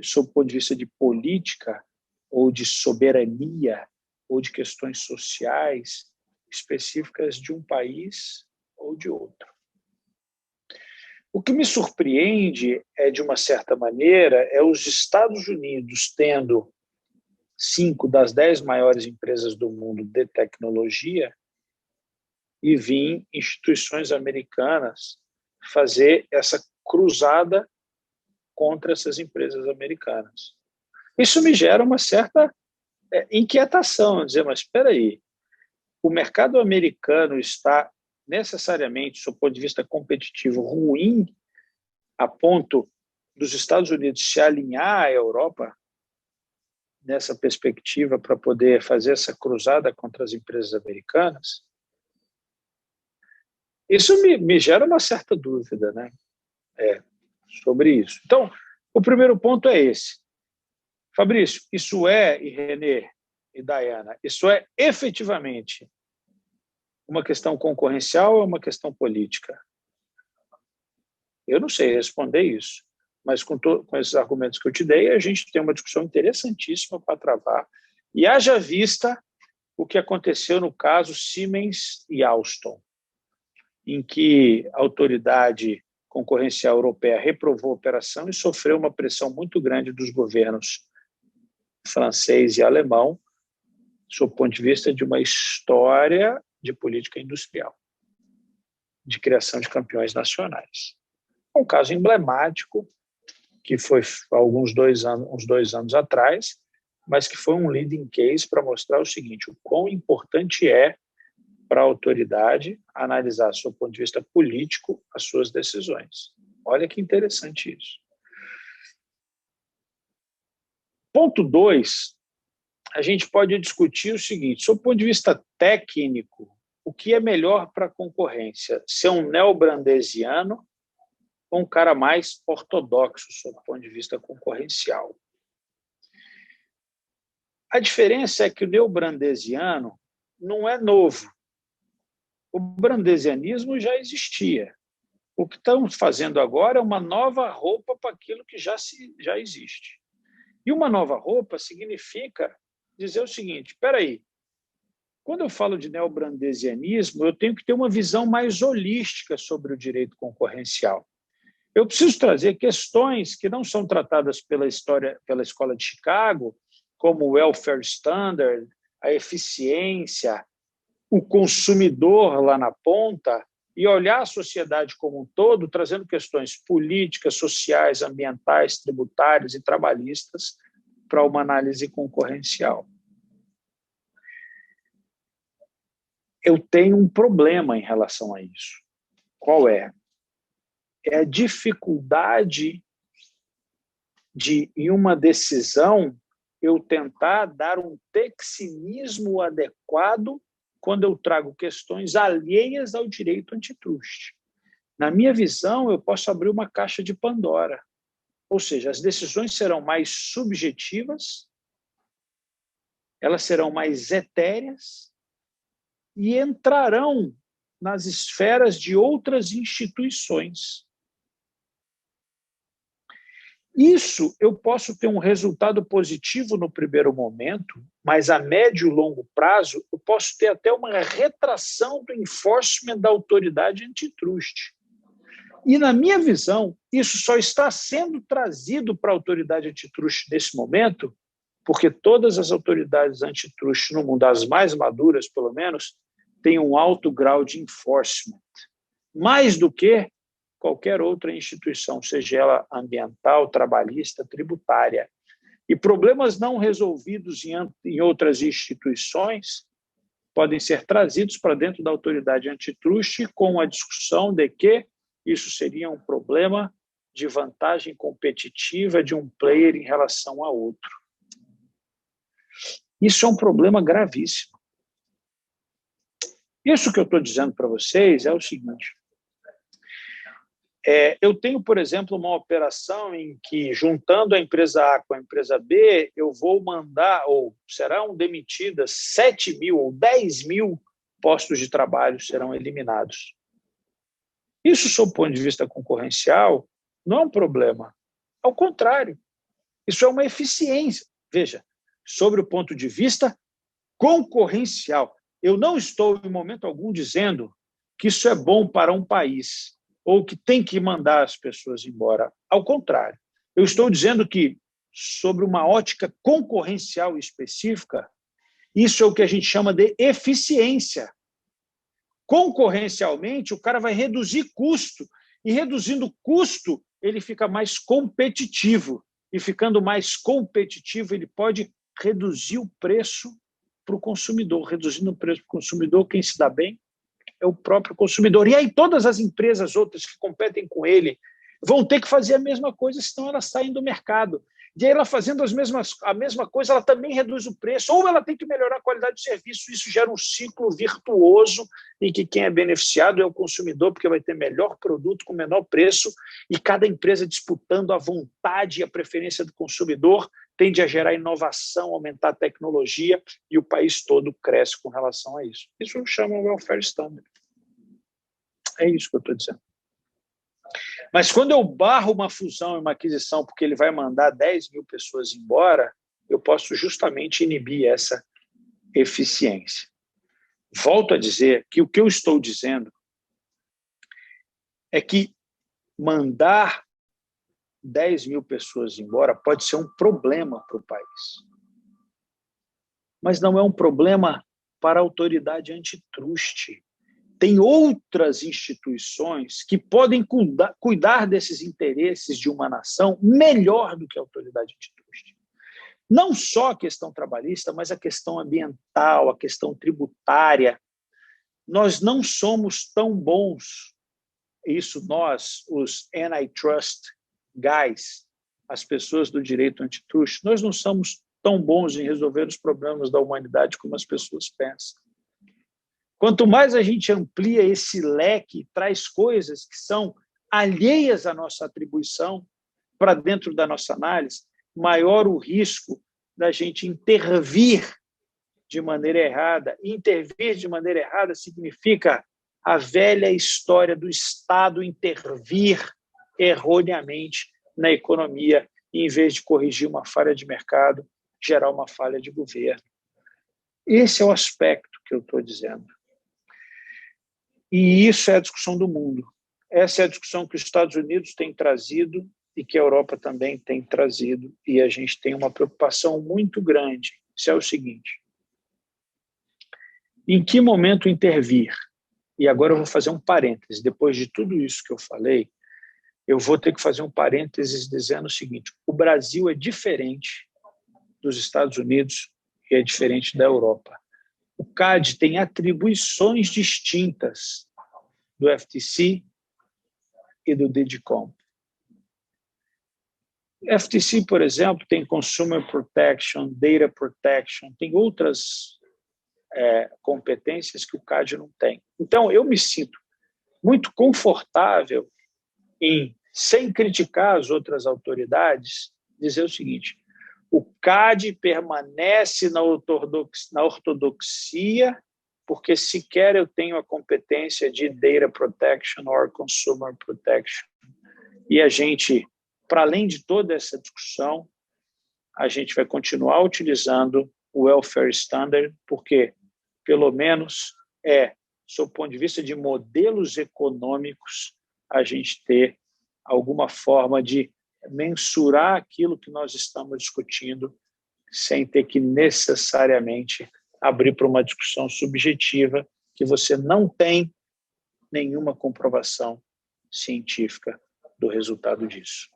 C: sob o ponto de vista de política ou de soberania ou de questões sociais específicas de um país ou de outro. O que me surpreende de uma certa maneira, os Estados Unidos tendo 5 das 10 maiores empresas do mundo de tecnologia e vir instituições americanas fazer essa cruzada contra essas empresas americanas. Isso me gera uma certa inquietação, dizer, mas espera aí, o mercado americano está necessariamente, do ponto de vista competitivo, ruim a ponto dos Estados Unidos se alinhar à Europa nessa perspectiva para poder fazer essa cruzada contra as empresas americanas? Isso me gera uma certa dúvida, né? Sobre isso. Então, o primeiro ponto é esse. Fabrício, e Renê e Dayana, isso é efetivamente uma questão concorrencial ou uma questão política? Eu não sei responder isso, mas com esses argumentos que eu te dei, a gente tem uma discussão interessantíssima para travar. E haja vista o que aconteceu no caso Siemens e Alstom, em que a autoridade concorrencial europeia reprovou a operação e sofreu uma pressão muito grande dos governos francês e alemão, sob o ponto de vista de uma história de política industrial, de criação de campeões nacionais. Um caso emblemático, que foi há uns 2 anos atrás, mas que foi um leading case para mostrar o seguinte: o quão importante é para a autoridade analisar, do ponto de vista político, as suas decisões. Olha que interessante isso. Ponto 2, a gente pode discutir o seguinte: do ponto de vista técnico, o que é melhor para a concorrência? Ser um neobrandesiano ou um cara mais ortodoxo, do ponto de vista concorrencial? A diferença é que o neobrandesiano não é novo. O brandesianismo já existia. O que estamos fazendo agora é uma nova roupa para aquilo que já existe. E uma nova roupa significa dizer o seguinte: espera aí, quando eu falo de neobrandesianismo, eu tenho que ter uma visão mais holística sobre o direito concorrencial. Eu preciso trazer questões que não são tratadas pela Escola de Chicago, como o welfare standard, a eficiência, o consumidor lá na ponta, e olhar a sociedade como um todo, trazendo questões políticas, sociais, ambientais, tributárias e trabalhistas para uma análise concorrencial. Eu tenho um problema em relação a isso. Qual é? É a dificuldade de, em uma decisão, eu tentar dar um texinismo adequado quando eu trago questões alheias ao direito antitruste. Na minha visão, eu posso abrir uma caixa de Pandora. Ou seja, as decisões serão mais subjetivas, elas serão mais etéreas e entrarão nas esferas de outras instituições. Isso eu posso ter um resultado positivo no primeiro momento, mas a médio e longo prazo eu posso ter até uma retração do enforcement da autoridade antitruste. E, na minha visão, isso só está sendo trazido para a autoridade antitruste nesse momento, porque todas as autoridades antitruste no mundo, as mais maduras, pelo menos, têm um alto grau de enforcement, mais do que qualquer outra instituição, seja ela ambiental, trabalhista, tributária. E problemas não resolvidos em outras instituições podem ser trazidos para dentro da autoridade antitruste com a discussão de que isso seria um problema de vantagem competitiva de um player em relação a outro. Isso é um problema gravíssimo. Isso que eu estou dizendo para vocês é o seguinte. Eu tenho, por exemplo, uma operação em que, juntando a empresa A com a empresa B, eu vou mandar, ou serão demitidas 7 mil ou 10 mil postos de trabalho serão eliminados. Isso, sob o ponto de vista concorrencial, não é um problema. Ao contrário, isso é uma eficiência. Veja, sobre o ponto de vista concorrencial, eu não estou, em momento algum, dizendo que isso é bom para um país ou que tem que mandar as pessoas embora. Ao contrário, eu estou dizendo que, sobre uma ótica concorrencial específica, isso é o que a gente chama de eficiência. Concorrencialmente, o cara vai reduzir custo, e reduzindo custo, ele fica mais competitivo. E ficando mais competitivo, ele pode reduzir o preço para o consumidor. Reduzindo o preço para o consumidor, quem se dá bem é o próprio consumidor. E aí todas as empresas outras que competem com ele vão ter que fazer a mesma coisa, senão elas saem do mercado. E aí ela fazendo a mesma coisa, ela também reduz o preço, ou ela tem que melhorar a qualidade do serviço. Isso gera um ciclo virtuoso em que quem é beneficiado é o consumidor, porque vai ter melhor produto com menor preço, e cada empresa disputando a vontade e a preferência do consumidor tende a gerar inovação, aumentar a tecnologia, e o país todo cresce com relação a isso. Isso chama welfare standard. É isso que eu estou dizendo. Mas quando eu barro uma fusão e uma aquisição porque ele vai mandar 10 mil pessoas embora, eu posso justamente inibir essa eficiência. Volto a dizer que o que eu estou dizendo é que mandar 10 mil pessoas embora pode ser um problema para o país. Mas não é um problema para a autoridade antitruste. Tem outras instituições que podem cuidar desses interesses de uma nação melhor do que a autoridade antitruste. Não só a questão trabalhista, mas a questão ambiental, a questão tributária. Nós não somos tão bons, isso nós, os antitrust guys, as pessoas do direito antitruste, nós não somos tão bons em resolver os problemas da humanidade como as pessoas pensam. Quanto mais a gente amplia esse leque, traz coisas que são alheias à nossa atribuição para dentro da nossa análise, maior o risco da gente intervir de maneira errada. E intervir de maneira errada significa a velha história do Estado intervir erroneamente na economia, em vez de corrigir uma falha de mercado, gerar uma falha de governo. Esse é o aspecto que eu estou dizendo. E isso é a discussão do mundo. Essa é a discussão que os Estados Unidos têm trazido e que a Europa também tem trazido. E a gente tem uma preocupação muito grande. Isso é o seguinte: em que momento intervir? E agora eu vou fazer um parêntese. Depois de tudo isso que eu falei, eu vou ter que fazer um parênteses dizendo o seguinte: o Brasil é diferente dos Estados Unidos e é diferente da Europa. O CAD tem atribuições distintas do FTC e do DIGICOM. FTC, por exemplo, tem Consumer Protection, Data Protection, tem outras competências que o CAD não tem. Então, eu me sinto muito confortável em, sem criticar as outras autoridades, dizer o seguinte: o CAD permanece na ortodoxia, porque sequer eu tenho a competência de Data Protection ou Consumer Protection. E a gente, para além de toda essa discussão, a gente vai continuar utilizando o Welfare Standard, porque, pelo menos, sob o ponto de vista de modelos econômicos, a gente ter alguma forma de mensurar aquilo que nós estamos discutindo sem ter que necessariamente abrir para uma discussão subjetiva que você não tem nenhuma comprovação científica do resultado disso.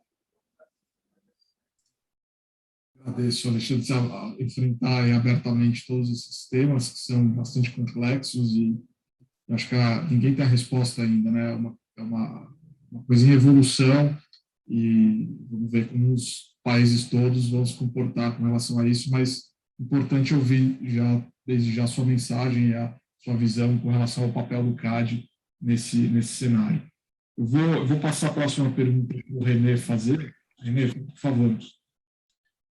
B: Agradeço, Alexandre, a enfrentar abertamente todos esses temas que são bastante complexos e acho que ninguém tem a resposta ainda, né? É uma coisa em evolução e vamos ver como os países todos vão se comportar com relação a isso, mas importante ouvir desde já a sua mensagem e a sua visão com relação ao papel do CAD nesse cenário. Eu vou passar a próxima pergunta para o René fazer. René, por favor.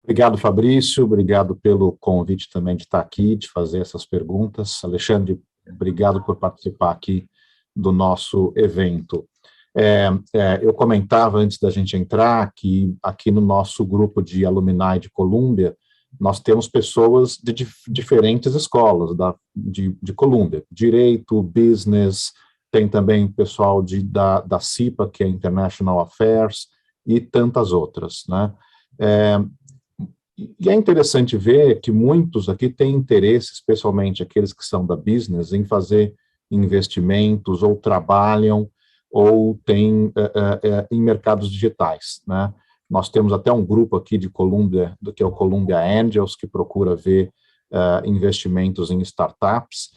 D: Obrigado, Fabrício. Obrigado pelo convite também de estar aqui, de fazer essas perguntas. Alexandre, obrigado por participar aqui do nosso evento. Eu comentava antes da gente entrar que aqui no nosso grupo de alumni de Columbia, nós temos pessoas de diferentes escolas de Columbia, Direito, Business, tem também pessoal da CIPA, que é International Affairs, e tantas outras, né? E é interessante ver que muitos aqui têm interesse, especialmente aqueles que são da business, em fazer investimentos ou trabalham ou têm em mercados digitais, né? Nós temos até um grupo aqui de Columbia, que é o Columbia Angels, que procura ver investimentos em startups,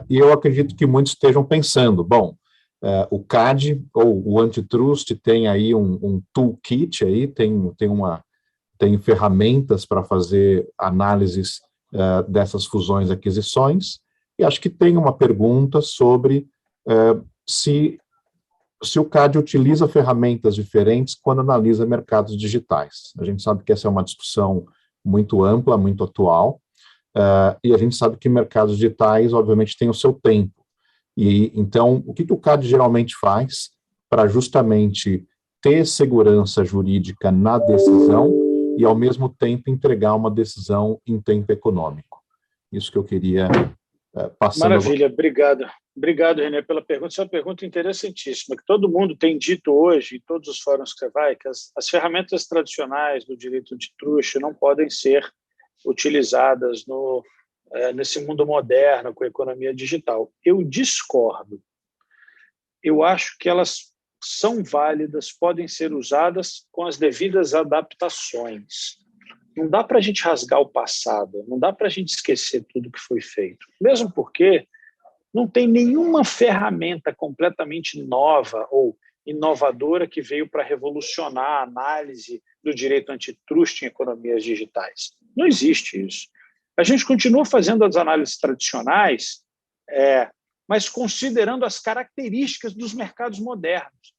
D: e eu acredito que muitos estejam pensando, bom, o CAD ou o Antitrust tem aí um toolkit, aí, tem ferramentas para fazer análises dessas fusões e aquisições, e acho que tem uma pergunta sobre se o CAD utiliza ferramentas diferentes quando analisa mercados digitais. A gente sabe que essa é uma discussão muito ampla, muito atual, e a gente sabe que mercados digitais, obviamente, têm o seu tempo. E então, o que o CAD geralmente faz para justamente ter segurança jurídica na decisão e, ao mesmo tempo, entregar uma decisão em tempo econômico? Isso que eu queria passar.
C: Maravilha, obrigado. Obrigado, René, pela pergunta. Essa é uma pergunta interessantíssima, que todo mundo tem dito hoje, em todos os fóruns que você vai, que as ferramentas tradicionais do direito antitruste não podem ser utilizadas nesse mundo moderno, com a economia digital. Eu discordo. Eu acho que elas são válidas, podem ser usadas com as devidas adaptações. Não dá para a gente rasgar o passado, não dá para a gente esquecer tudo que foi feito. Mesmo porque não tem nenhuma ferramenta completamente nova ou inovadora que veio para revolucionar a análise do direito antitruste em economias digitais. Não existe isso. A gente continua fazendo as análises tradicionais, mas considerando as características dos mercados modernos,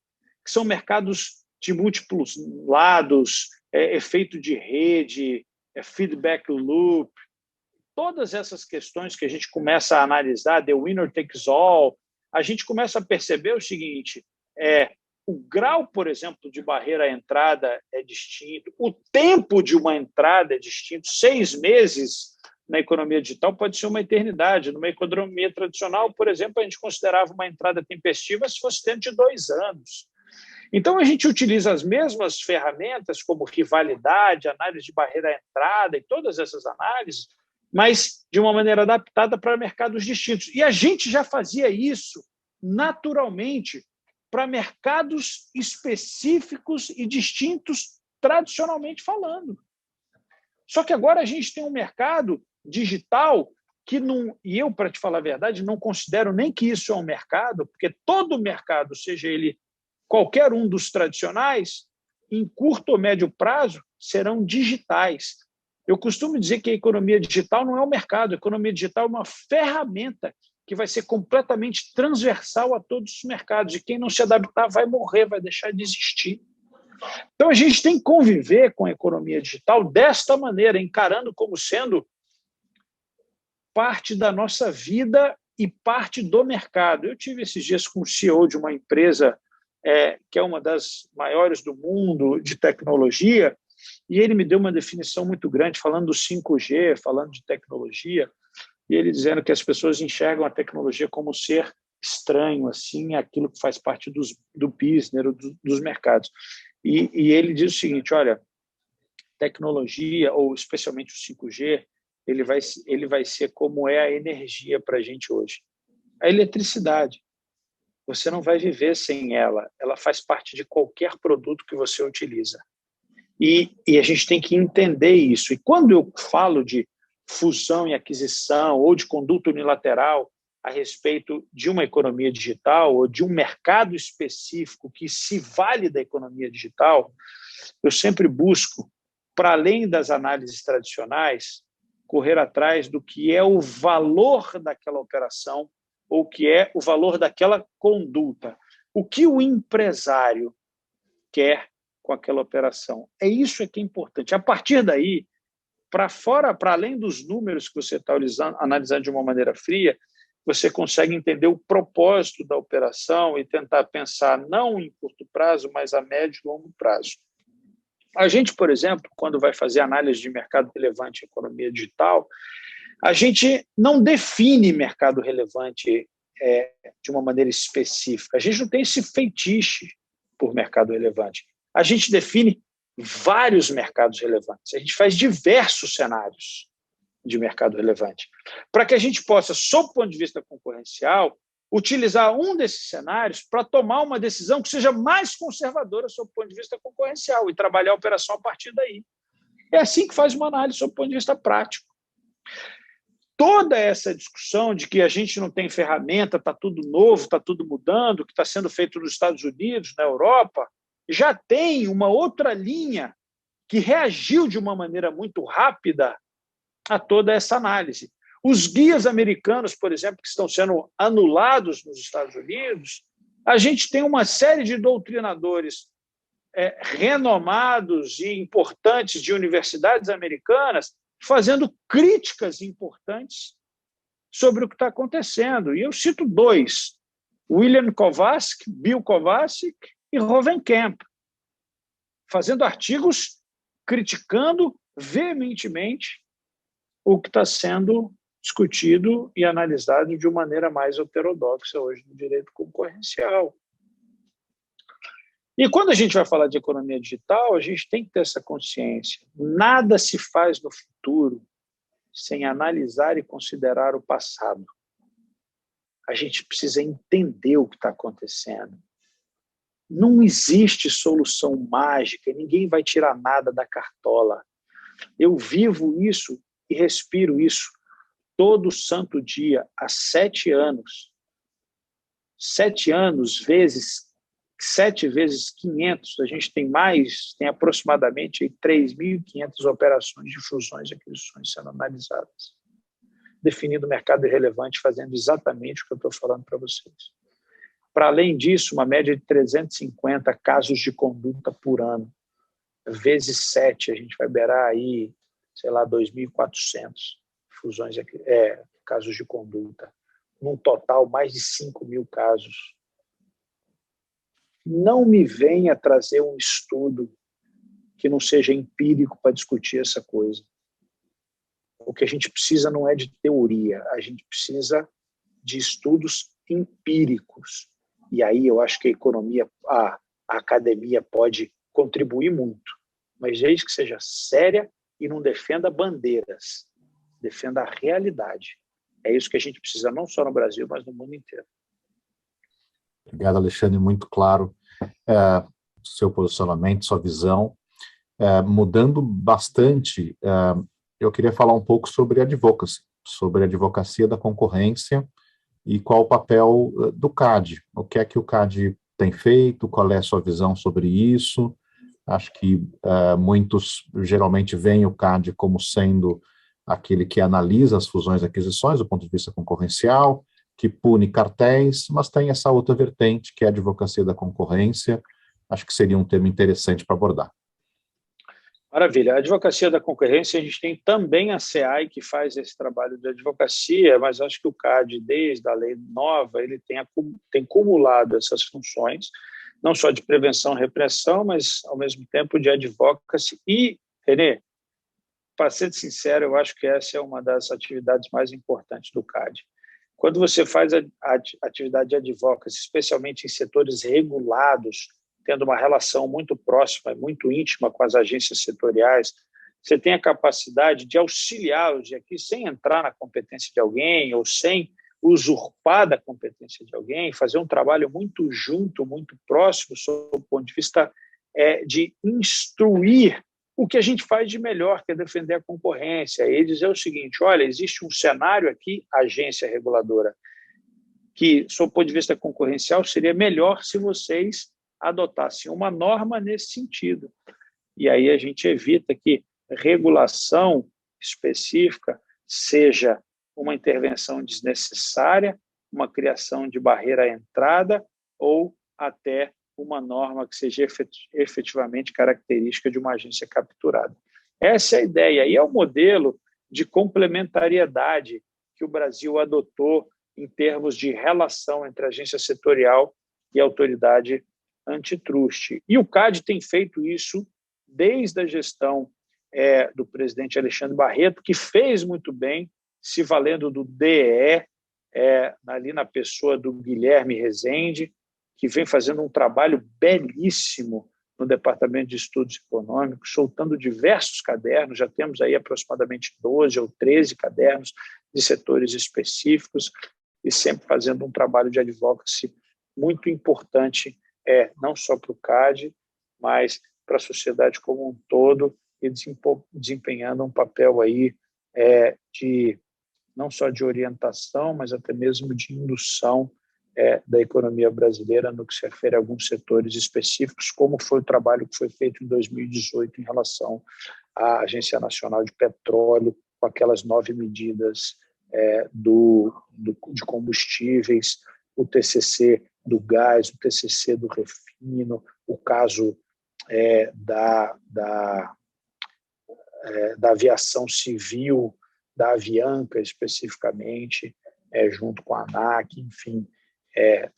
C: que são mercados de múltiplos lados, efeito de rede, feedback loop, todas essas questões que a gente começa a analisar, the winner takes all, a gente começa a perceber o seguinte, o grau, por exemplo, de barreira à entrada é distinto, o tempo de uma entrada é distinto, 6 meses na economia digital pode ser uma eternidade. Numa economia tradicional, por exemplo, a gente considerava uma entrada tempestiva se fosse dentro de 2 anos. Então, a gente utiliza as mesmas ferramentas, como rivalidade, análise de barreira à entrada e todas essas análises, mas de uma maneira adaptada para mercados distintos. E a gente já fazia isso naturalmente para mercados específicos e distintos, tradicionalmente falando. Só que agora a gente tem um mercado digital que não, e eu, para te falar a verdade, não considero nem que isso é um mercado, porque todo mercado, seja ele qualquer um dos tradicionais, em curto ou médio prazo, serão digitais. Eu costumo dizer que a economia digital não é um mercado, a economia digital é uma ferramenta que vai ser completamente transversal a todos os mercados, e quem não se adaptar vai morrer, vai deixar de existir. Então, a gente tem que conviver com a economia digital desta maneira, encarando como sendo parte da nossa vida e parte do mercado. Eu tive esses dias com o CEO de uma empresa que é uma das maiores do mundo de tecnologia, e ele me deu uma definição muito grande, falando do 5G, falando de tecnologia, e ele dizendo que as pessoas enxergam a tecnologia como ser estranho, assim, aquilo que faz parte do business, dos mercados. E ele diz o seguinte, olha, tecnologia, ou especialmente o 5G, ele vai ser como é a energia para a gente hoje. A eletricidade. Você não vai viver sem ela. Ela faz parte de qualquer produto que você utiliza. E a gente tem que entender isso. E quando eu falo de fusão e aquisição ou de conduta unilateral a respeito de uma economia digital ou de um mercado específico que se vale da economia digital, eu sempre busco, para além das análises tradicionais, correr atrás do que é o valor daquela operação ou o que é o valor daquela conduta. O que o empresário quer com aquela operação. É isso que é importante. A partir daí, para fora, para além dos números que você está analisando de uma maneira fria, você consegue entender o propósito da operação e tentar pensar não em curto prazo, mas a médio e longo prazo. A gente, por exemplo, quando vai fazer análise de mercado relevante em economia digital, a gente não define mercado relevante de uma maneira específica. A gente não tem esse feitiço por mercado relevante. A gente define vários mercados relevantes. A gente faz diversos cenários de mercado relevante, para que a gente possa, sob o ponto de vista concorrencial, utilizar um desses cenários para tomar uma decisão que seja mais conservadora sob o ponto de vista concorrencial e trabalhar a operação a partir daí. É assim que faz uma análise sob o ponto de vista prático. Toda essa discussão de que a gente não tem ferramenta, está tudo novo, está tudo mudando, que está sendo feito nos Estados Unidos, na Europa, já tem uma outra linha que reagiu de uma maneira muito rápida a toda essa análise. Os guias americanos, por exemplo, que estão sendo anulados nos Estados Unidos, a gente tem uma série de doutrinadores renomados e importantes de universidades americanas fazendo críticas importantes sobre o que está acontecendo. E eu cito dois, William Kovacic, Bill Kovacic e Rovenkamp, fazendo artigos criticando veementemente o que está sendo discutido e analisado de uma maneira mais heterodoxa hoje no direito concorrencial. E quando a gente vai falar de economia digital, a gente tem que ter essa consciência. Nada se faz no futuro sem analisar e considerar o passado. A gente precisa entender o que está acontecendo. Não existe solução mágica, ninguém vai tirar nada da cartola. Eu vivo isso e respiro isso todo santo dia, há 7 anos. 7 anos vezes 7 vezes 500, a gente tem aproximadamente 3.500 operações de fusões e aquisições sendo analisadas, definindo o mercado irrelevante, fazendo exatamente o que eu estou falando para vocês. Para além disso, uma média de 350 casos de conduta por ano, vezes 7, a gente vai beirar aí, sei lá, 2.400 fusões, casos de conduta, num total mais de 5.000 casos. Não me venha trazer um estudo que não seja empírico para discutir essa coisa. O que a gente precisa não é de teoria, a gente precisa de estudos empíricos. E aí eu acho que a academia pode contribuir muito, mas desde que seja séria e não defenda bandeiras. defenda a realidade. É isso que a gente precisa, não só no Brasil, mas no mundo inteiro.
D: Obrigado, Alexandre, muito claro seu posicionamento, sua visão. Mudando bastante, eu queria falar um pouco sobre advocacy, sobre a advocacia da concorrência e qual o papel do CAD. O que é que o CAD tem feito, qual é a sua visão sobre isso? Acho que muitos geralmente veem o CAD como sendo aquele que analisa as fusões e aquisições do ponto de vista concorrencial, que pune cartéis, mas tem essa outra vertente, que é a advocacia da concorrência. Acho que seria um tema interessante para abordar.
C: Maravilha. A advocacia da concorrência, a gente tem também a SEAI, que faz esse trabalho de advocacia, mas acho que o CAD, desde a lei nova, ele tem cumulado essas funções, não só de prevenção e repressão, mas, ao mesmo tempo, de advocacy. E, Renê, para ser sincero, eu acho que essa é uma das atividades mais importantes do CAD. Quando você faz a atividade de advocacy, especialmente em setores regulados, tendo uma relação muito próxima, muito íntima com as agências setoriais, você tem a capacidade de auxiliá-los aqui sem entrar na competência de alguém ou sem usurpar da competência de alguém, fazer um trabalho muito junto, muito próximo, sob o ponto de vista de instruir o que a gente faz de melhor, que é defender a concorrência, e dizer o seguinte: olha, existe um cenário aqui, agência reguladora, que, sob o ponto de vista concorrencial, seria melhor se vocês adotassem uma norma nesse sentido. E aí a gente evita que regulação específica seja uma intervenção desnecessária, uma criação de barreira à entrada ou até uma norma que seja efetivamente característica de uma agência capturada. Essa é a ideia, e é o modelo de complementariedade que o Brasil adotou em termos de relação entre agência setorial e autoridade antitruste. E o CAD tem feito isso desde a gestão do presidente Alexandre Barreto, que fez muito bem, se valendo do DEE, ali na pessoa do Guilherme Rezende, que vem fazendo um trabalho belíssimo no Departamento de Estudos Econômicos, soltando diversos cadernos, já temos aí aproximadamente 12 ou 13 cadernos de setores específicos, e sempre fazendo um trabalho de advocacy muito importante, não só para o CAD, mas para a sociedade como um todo, e desempenhando um papel aí de não só de orientação, mas até mesmo de indução da economia brasileira no que se refere a alguns setores específicos, como foi o trabalho que foi feito em 2018 em relação à Agência Nacional de Petróleo, com aquelas 9 medidas de combustíveis, o TCC do gás, o TCC do refino, o caso da aviação civil, da Avianca especificamente, junto com a ANAC, enfim,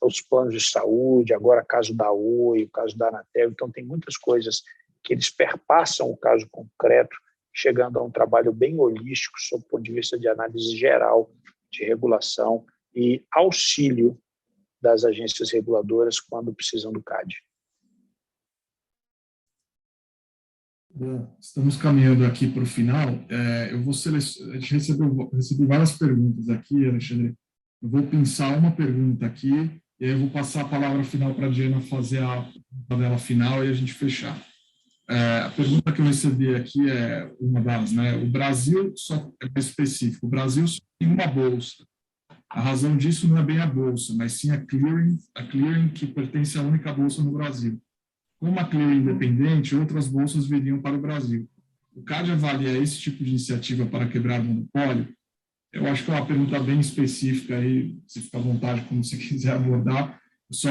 C: os planos de saúde, agora o caso da Oi, o caso da Anatel. Então, tem muitas coisas que eles perpassam o caso concreto, chegando a um trabalho bem holístico, sob o ponto de vista de análise geral, de regulação e auxílio das agências reguladoras quando precisam do CAD.
B: Bom, estamos caminhando aqui para o final. A gente recebeu várias perguntas aqui, Alexandre. Eu vou pensar uma pergunta aqui e aí eu vou passar a palavra final para a Diana fazer a pergunta dela final e a gente fechar. A pergunta que eu recebi aqui é uma das, né? O Brasil, só é mais específico, o Brasil só tem uma bolsa. A razão disso não é bem a bolsa, mas sim a clearing que pertence à única bolsa no Brasil. Como a clearing independente, outras bolsas viriam para o Brasil. O CAD avalia esse tipo de iniciativa para quebrar o monopólio? Eu acho que é uma pergunta bem específica, aí você fica à vontade como você quiser abordar. Só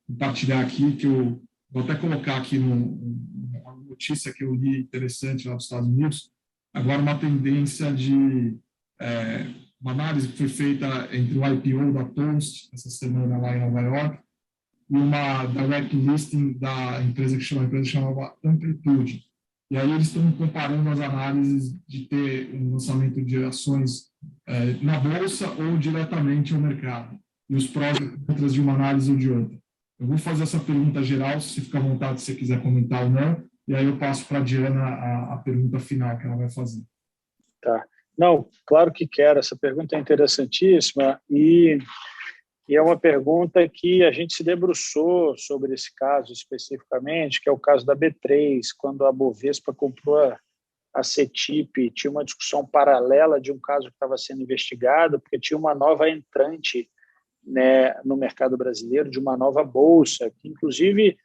B: compartilhar aqui, que eu vou até colocar aqui uma notícia que eu li interessante lá dos Estados Unidos, agora uma tendência de uma análise que foi feita entre o IPO da Toast, essa semana lá em Nova York, e uma direct listing da empresa que chamava Amplitude. E aí eles estão comparando as análises de ter um lançamento de ações na bolsa ou diretamente ao mercado, e os prós e contras de uma análise ou de outra. Eu vou fazer essa pergunta geral, se você fica à vontade, se você quiser comentar ou não, e aí eu passo para a Diana a pergunta final que ela vai fazer.
C: Tá. Não, claro que quero. Essa pergunta é interessantíssima e é uma pergunta que a gente se debruçou sobre esse caso especificamente, que é o caso da B3, quando a Bovespa comprou a CETIP. Tinha uma discussão paralela de um caso que estava sendo investigado, porque tinha uma nova entrante, né, no mercado brasileiro, de uma nova bolsa, que inclusive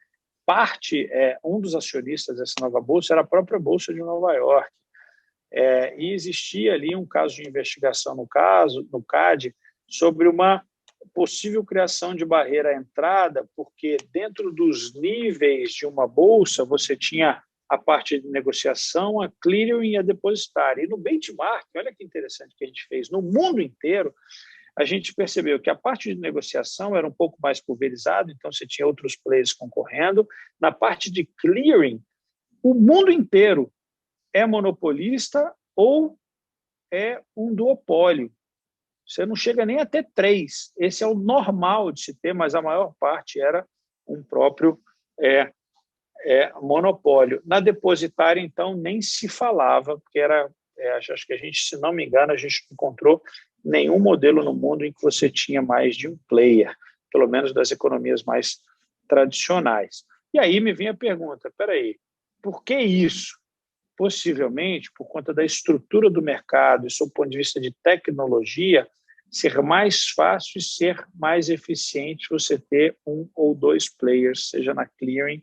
C: um dos acionistas dessa nova bolsa era a própria Bolsa de Nova York. E existia ali um caso de investigação no CAD, sobre uma possível criação de barreira à entrada, porque dentro dos níveis de uma bolsa você tinha a parte de negociação, a clearing e a depositária. E no benchmark, olha que interessante que a gente fez, no mundo inteiro, a gente percebeu que a parte de negociação era um pouco mais pulverizada, então você tinha outros players concorrendo. Na parte de clearing, o mundo inteiro é monopolista ou é um duopólio. Você não chega nem a ter 3. Esse é o normal de se ter, mas a maior parte era um próprio monopólio. Na depositária, então, nem se falava, porque acho que a gente, se não me engano, a gente não encontrou nenhum modelo no mundo em que você tinha mais de um player, pelo menos das economias mais tradicionais. E aí me vem a pergunta, espera aí, por que isso? Possivelmente, por conta da estrutura do mercado e sob o ponto de vista de tecnologia, ser mais fácil e ser mais eficiente você ter um ou dois players, seja na clearing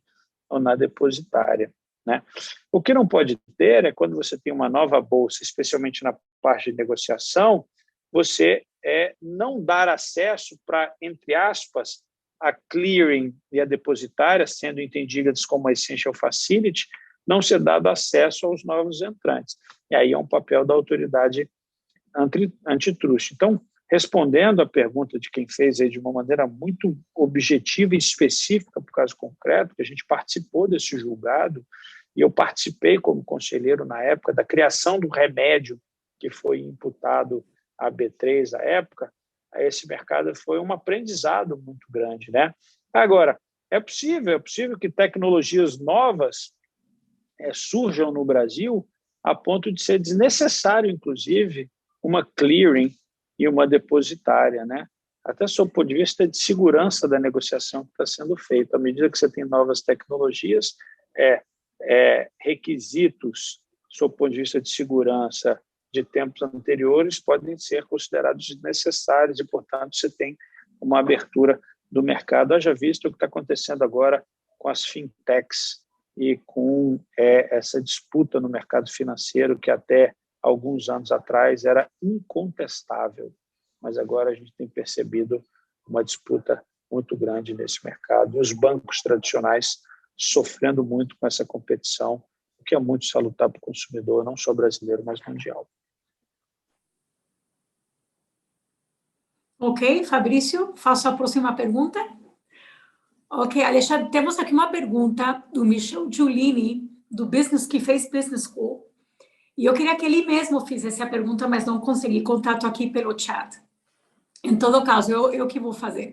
C: ou na depositária, né? O que não pode ter é quando você tem uma nova bolsa, especialmente na parte de negociação, você não dar acesso para, entre aspas, a clearing e a depositária, sendo entendidas como a essential facility, não ser dado acesso aos novos entrantes. E aí é um papel da autoridade antitrust. Então, respondendo à pergunta de quem fez aí de uma maneira muito objetiva e específica para o caso concreto, que a gente participou desse julgado, e eu participei como conselheiro na época da criação do remédio que foi imputado à B3 à época, esse mercado foi um aprendizado muito grande, né? Agora, é possível que tecnologias novas surjam no Brasil a ponto de ser desnecessário, inclusive, uma clearing e uma depositária, né? Até sob o ponto de vista de segurança da negociação que está sendo feita. À medida que você tem novas tecnologias, requisitos sob o ponto de vista de segurança de tempos anteriores podem ser considerados desnecessários e, portanto, você tem uma abertura do mercado. Haja visto o que está acontecendo agora com as fintechs e com essa disputa no mercado financeiro que até alguns anos atrás era incontestável, mas agora a gente tem percebido uma disputa muito grande nesse mercado. E os bancos tradicionais sofrendo muito com essa competição, o que é muito salutar para o consumidor, não só brasileiro, mas mundial.
A: Ok, Fabrício, faço a próxima pergunta. Ok, Alexandre, temos aqui uma pergunta do Michel Giulini, do Business, que fez Business School, e eu queria que ele mesmo fizesse a pergunta, mas não consegui contato aqui pelo chat. Em todo caso, eu que vou fazer.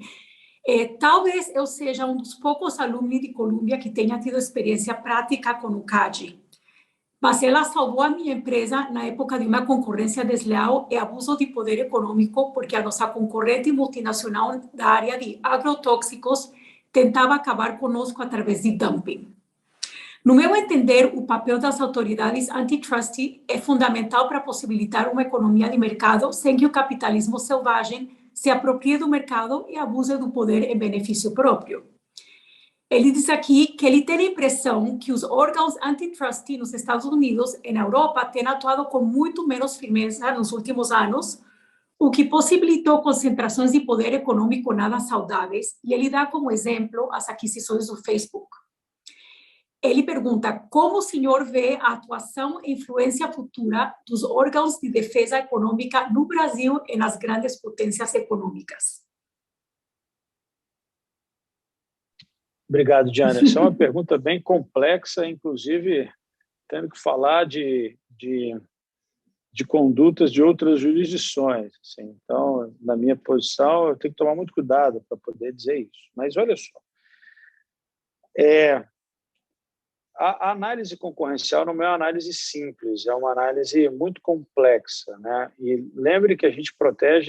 A: Talvez eu seja um dos poucos alunos de Colômbia que tenha tido experiência prática com o CAD. Mas ela salvou a minha empresa na época de uma concorrência desleal e abuso de poder econômico, porque a nossa concorrente multinacional da área de agrotóxicos tentava acabar conosco através de dumping. No meu entender, o papel das autoridades antitrust é fundamental para possibilitar uma economia de mercado sem que o capitalismo selvagem se aproprie do mercado e abuse do poder em benefício próprio. Ele diz aqui que ele tem a impressão que os órgãos antitrust nos Estados Unidos e na Europa têm atuado com muito menos firmeza nos últimos anos, o que possibilitou concentrações de poder econômico nada saudáveis, e ele dá como exemplo as aquisições do Facebook. Ele pergunta como o senhor vê a atuação e influência futura dos órgãos de defesa econômica no Brasil e nas grandes potências econômicas.
C: Obrigado, Diana. Essa é uma pergunta bem complexa, inclusive tendo que falar de condutas de outras jurisdições. Assim. Então, na minha posição, eu tenho que tomar muito cuidado para poder dizer isso. Mas olha só, a análise concorrencial não é uma análise simples, é uma análise muito complexa, né? E lembre que a gente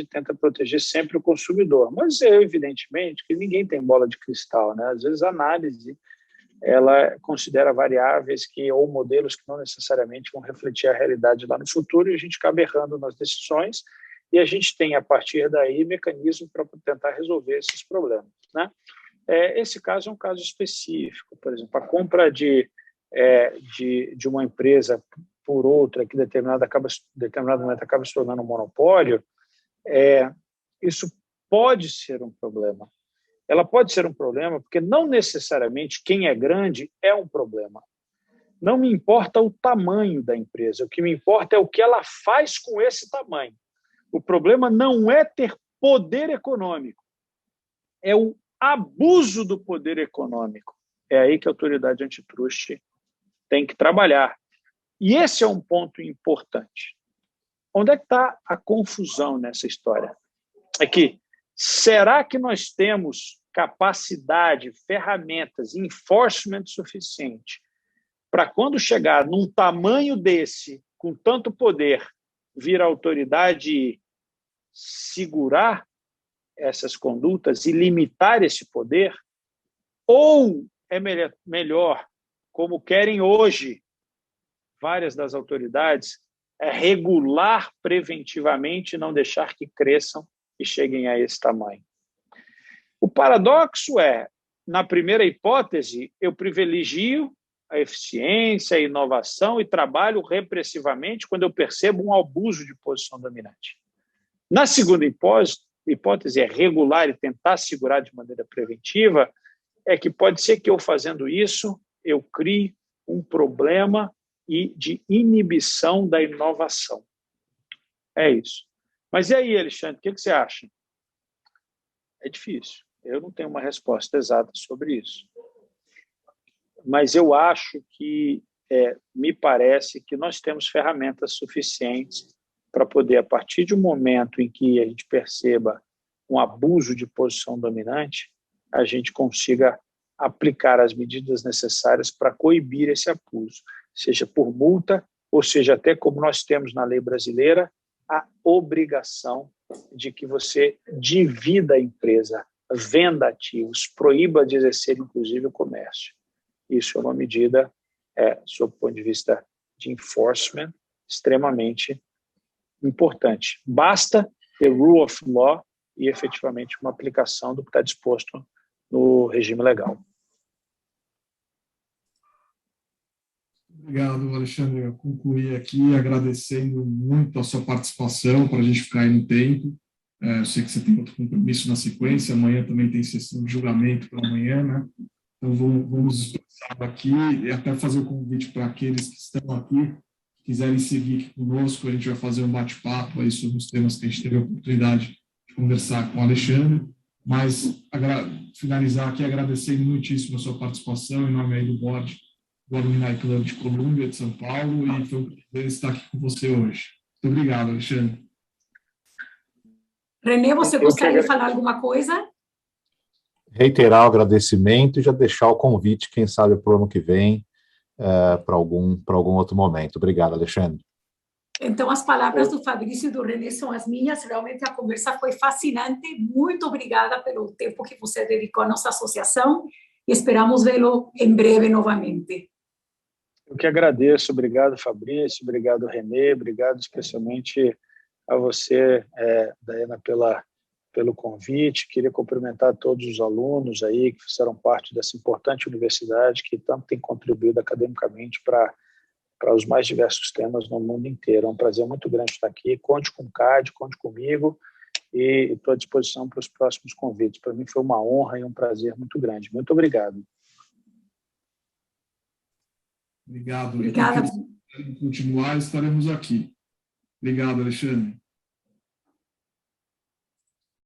C: tenta proteger sempre o consumidor, mas é evidentemente que ninguém tem bola de cristal, né? Às vezes a análise ela considera variáveis ou modelos que não necessariamente vão refletir a realidade lá no futuro, e a gente acaba errando nas decisões, e a gente tem, a partir daí, mecanismos para tentar resolver esses problemas, né? Esse caso é um caso específico, por exemplo, a compra de uma empresa por outra que determinado momento acaba se tornando um monopólio, isso pode ser um problema. Ela pode ser um problema porque não necessariamente quem é grande é um problema. Não me importa o tamanho da empresa, o que me importa é o que ela faz com esse tamanho. O problema não é ter poder econômico, é o abuso do poder econômico. É aí que a autoridade antitruste tem que trabalhar. E esse é um ponto importante. Onde é que está a confusão nessa história? É que, será que nós temos capacidade, ferramentas, enforcement suficiente para, quando chegar num tamanho desse, com tanto poder, vir a autoridade e segurar essas condutas e limitar esse poder? Ou é melhor, como querem hoje várias das autoridades, regular preventivamente e não deixar que cresçam e cheguem a esse tamanho? O paradoxo na primeira hipótese, eu privilegio a eficiência, a inovação e trabalho repressivamente quando eu percebo um abuso de posição dominante. Na segunda hipótese, regular e tentar segurar de maneira preventiva, que pode ser que eu fazendo isso, eu crie um problema de inibição da inovação. É isso. Mas e aí, Alexandre, o que você acha? É difícil. Eu não tenho uma resposta exata sobre isso. Mas eu acho que, me parece que nós temos ferramentas suficientes para poder, a partir de um momento em que a gente perceba um abuso de posição dominante, a gente consiga aplicar as medidas necessárias para coibir esse abuso, seja por multa, ou seja até como nós temos na lei brasileira, a obrigação de que você divida a empresa, venda ativos, proíba de exercer, inclusive, o comércio. Isso é uma medida, sob o ponto de vista de enforcement, extremamente importante. Basta ter rule of law e, efetivamente, uma aplicação do que está disposto no regime legal.
B: Obrigado, Alexandre. Eu concluí aqui agradecendo muito a sua participação, para a gente ficar aí no tempo. Eu sei que você tem outro compromisso na sequência, amanhã também tem sessão de julgamento para amanhã, né? Então, vamos expressar aqui e até fazer o convite para aqueles que estão aqui, que quiserem seguir aqui conosco. A gente vai fazer um bate-papo aí sobre os temas que a gente teve a oportunidade de conversar com o Alexandre, mas finalizar aqui agradecendo muitíssimo a sua participação em nome aí do board do Alumni Club de Colômbia, de São Paulo, e foi um prazer estar aqui com você hoje. Muito obrigado, Alexandre.
A: René, você gostaria de falar alguma coisa?
D: Reiterar o agradecimento e já deixar o convite, quem sabe, para o ano que vem, para algum outro momento. Obrigado, Alexandre.
A: Então, as palavras do Fabrício e do René são as minhas. Realmente, a conversa foi fascinante. Muito obrigada pelo tempo que você dedicou à nossa associação e esperamos vê-lo em breve novamente.
C: Eu que agradeço. Obrigado, Fabrício. Obrigado, René. Obrigado especialmente a você, Daiana, pelo convite. Queria cumprimentar todos os alunos aí que fizeram parte dessa importante universidade que tanto tem contribuído academicamente para os mais diversos temas no mundo inteiro. É um prazer muito grande estar aqui. Conte com o CAD, conte comigo e estou à disposição para os próximos convites. Para mim foi uma honra e um prazer muito grande. Muito obrigado.
B: Obrigado.
A: Obrigada.
B: E quem continuar, estaremos aqui. Obrigado, Alexandre.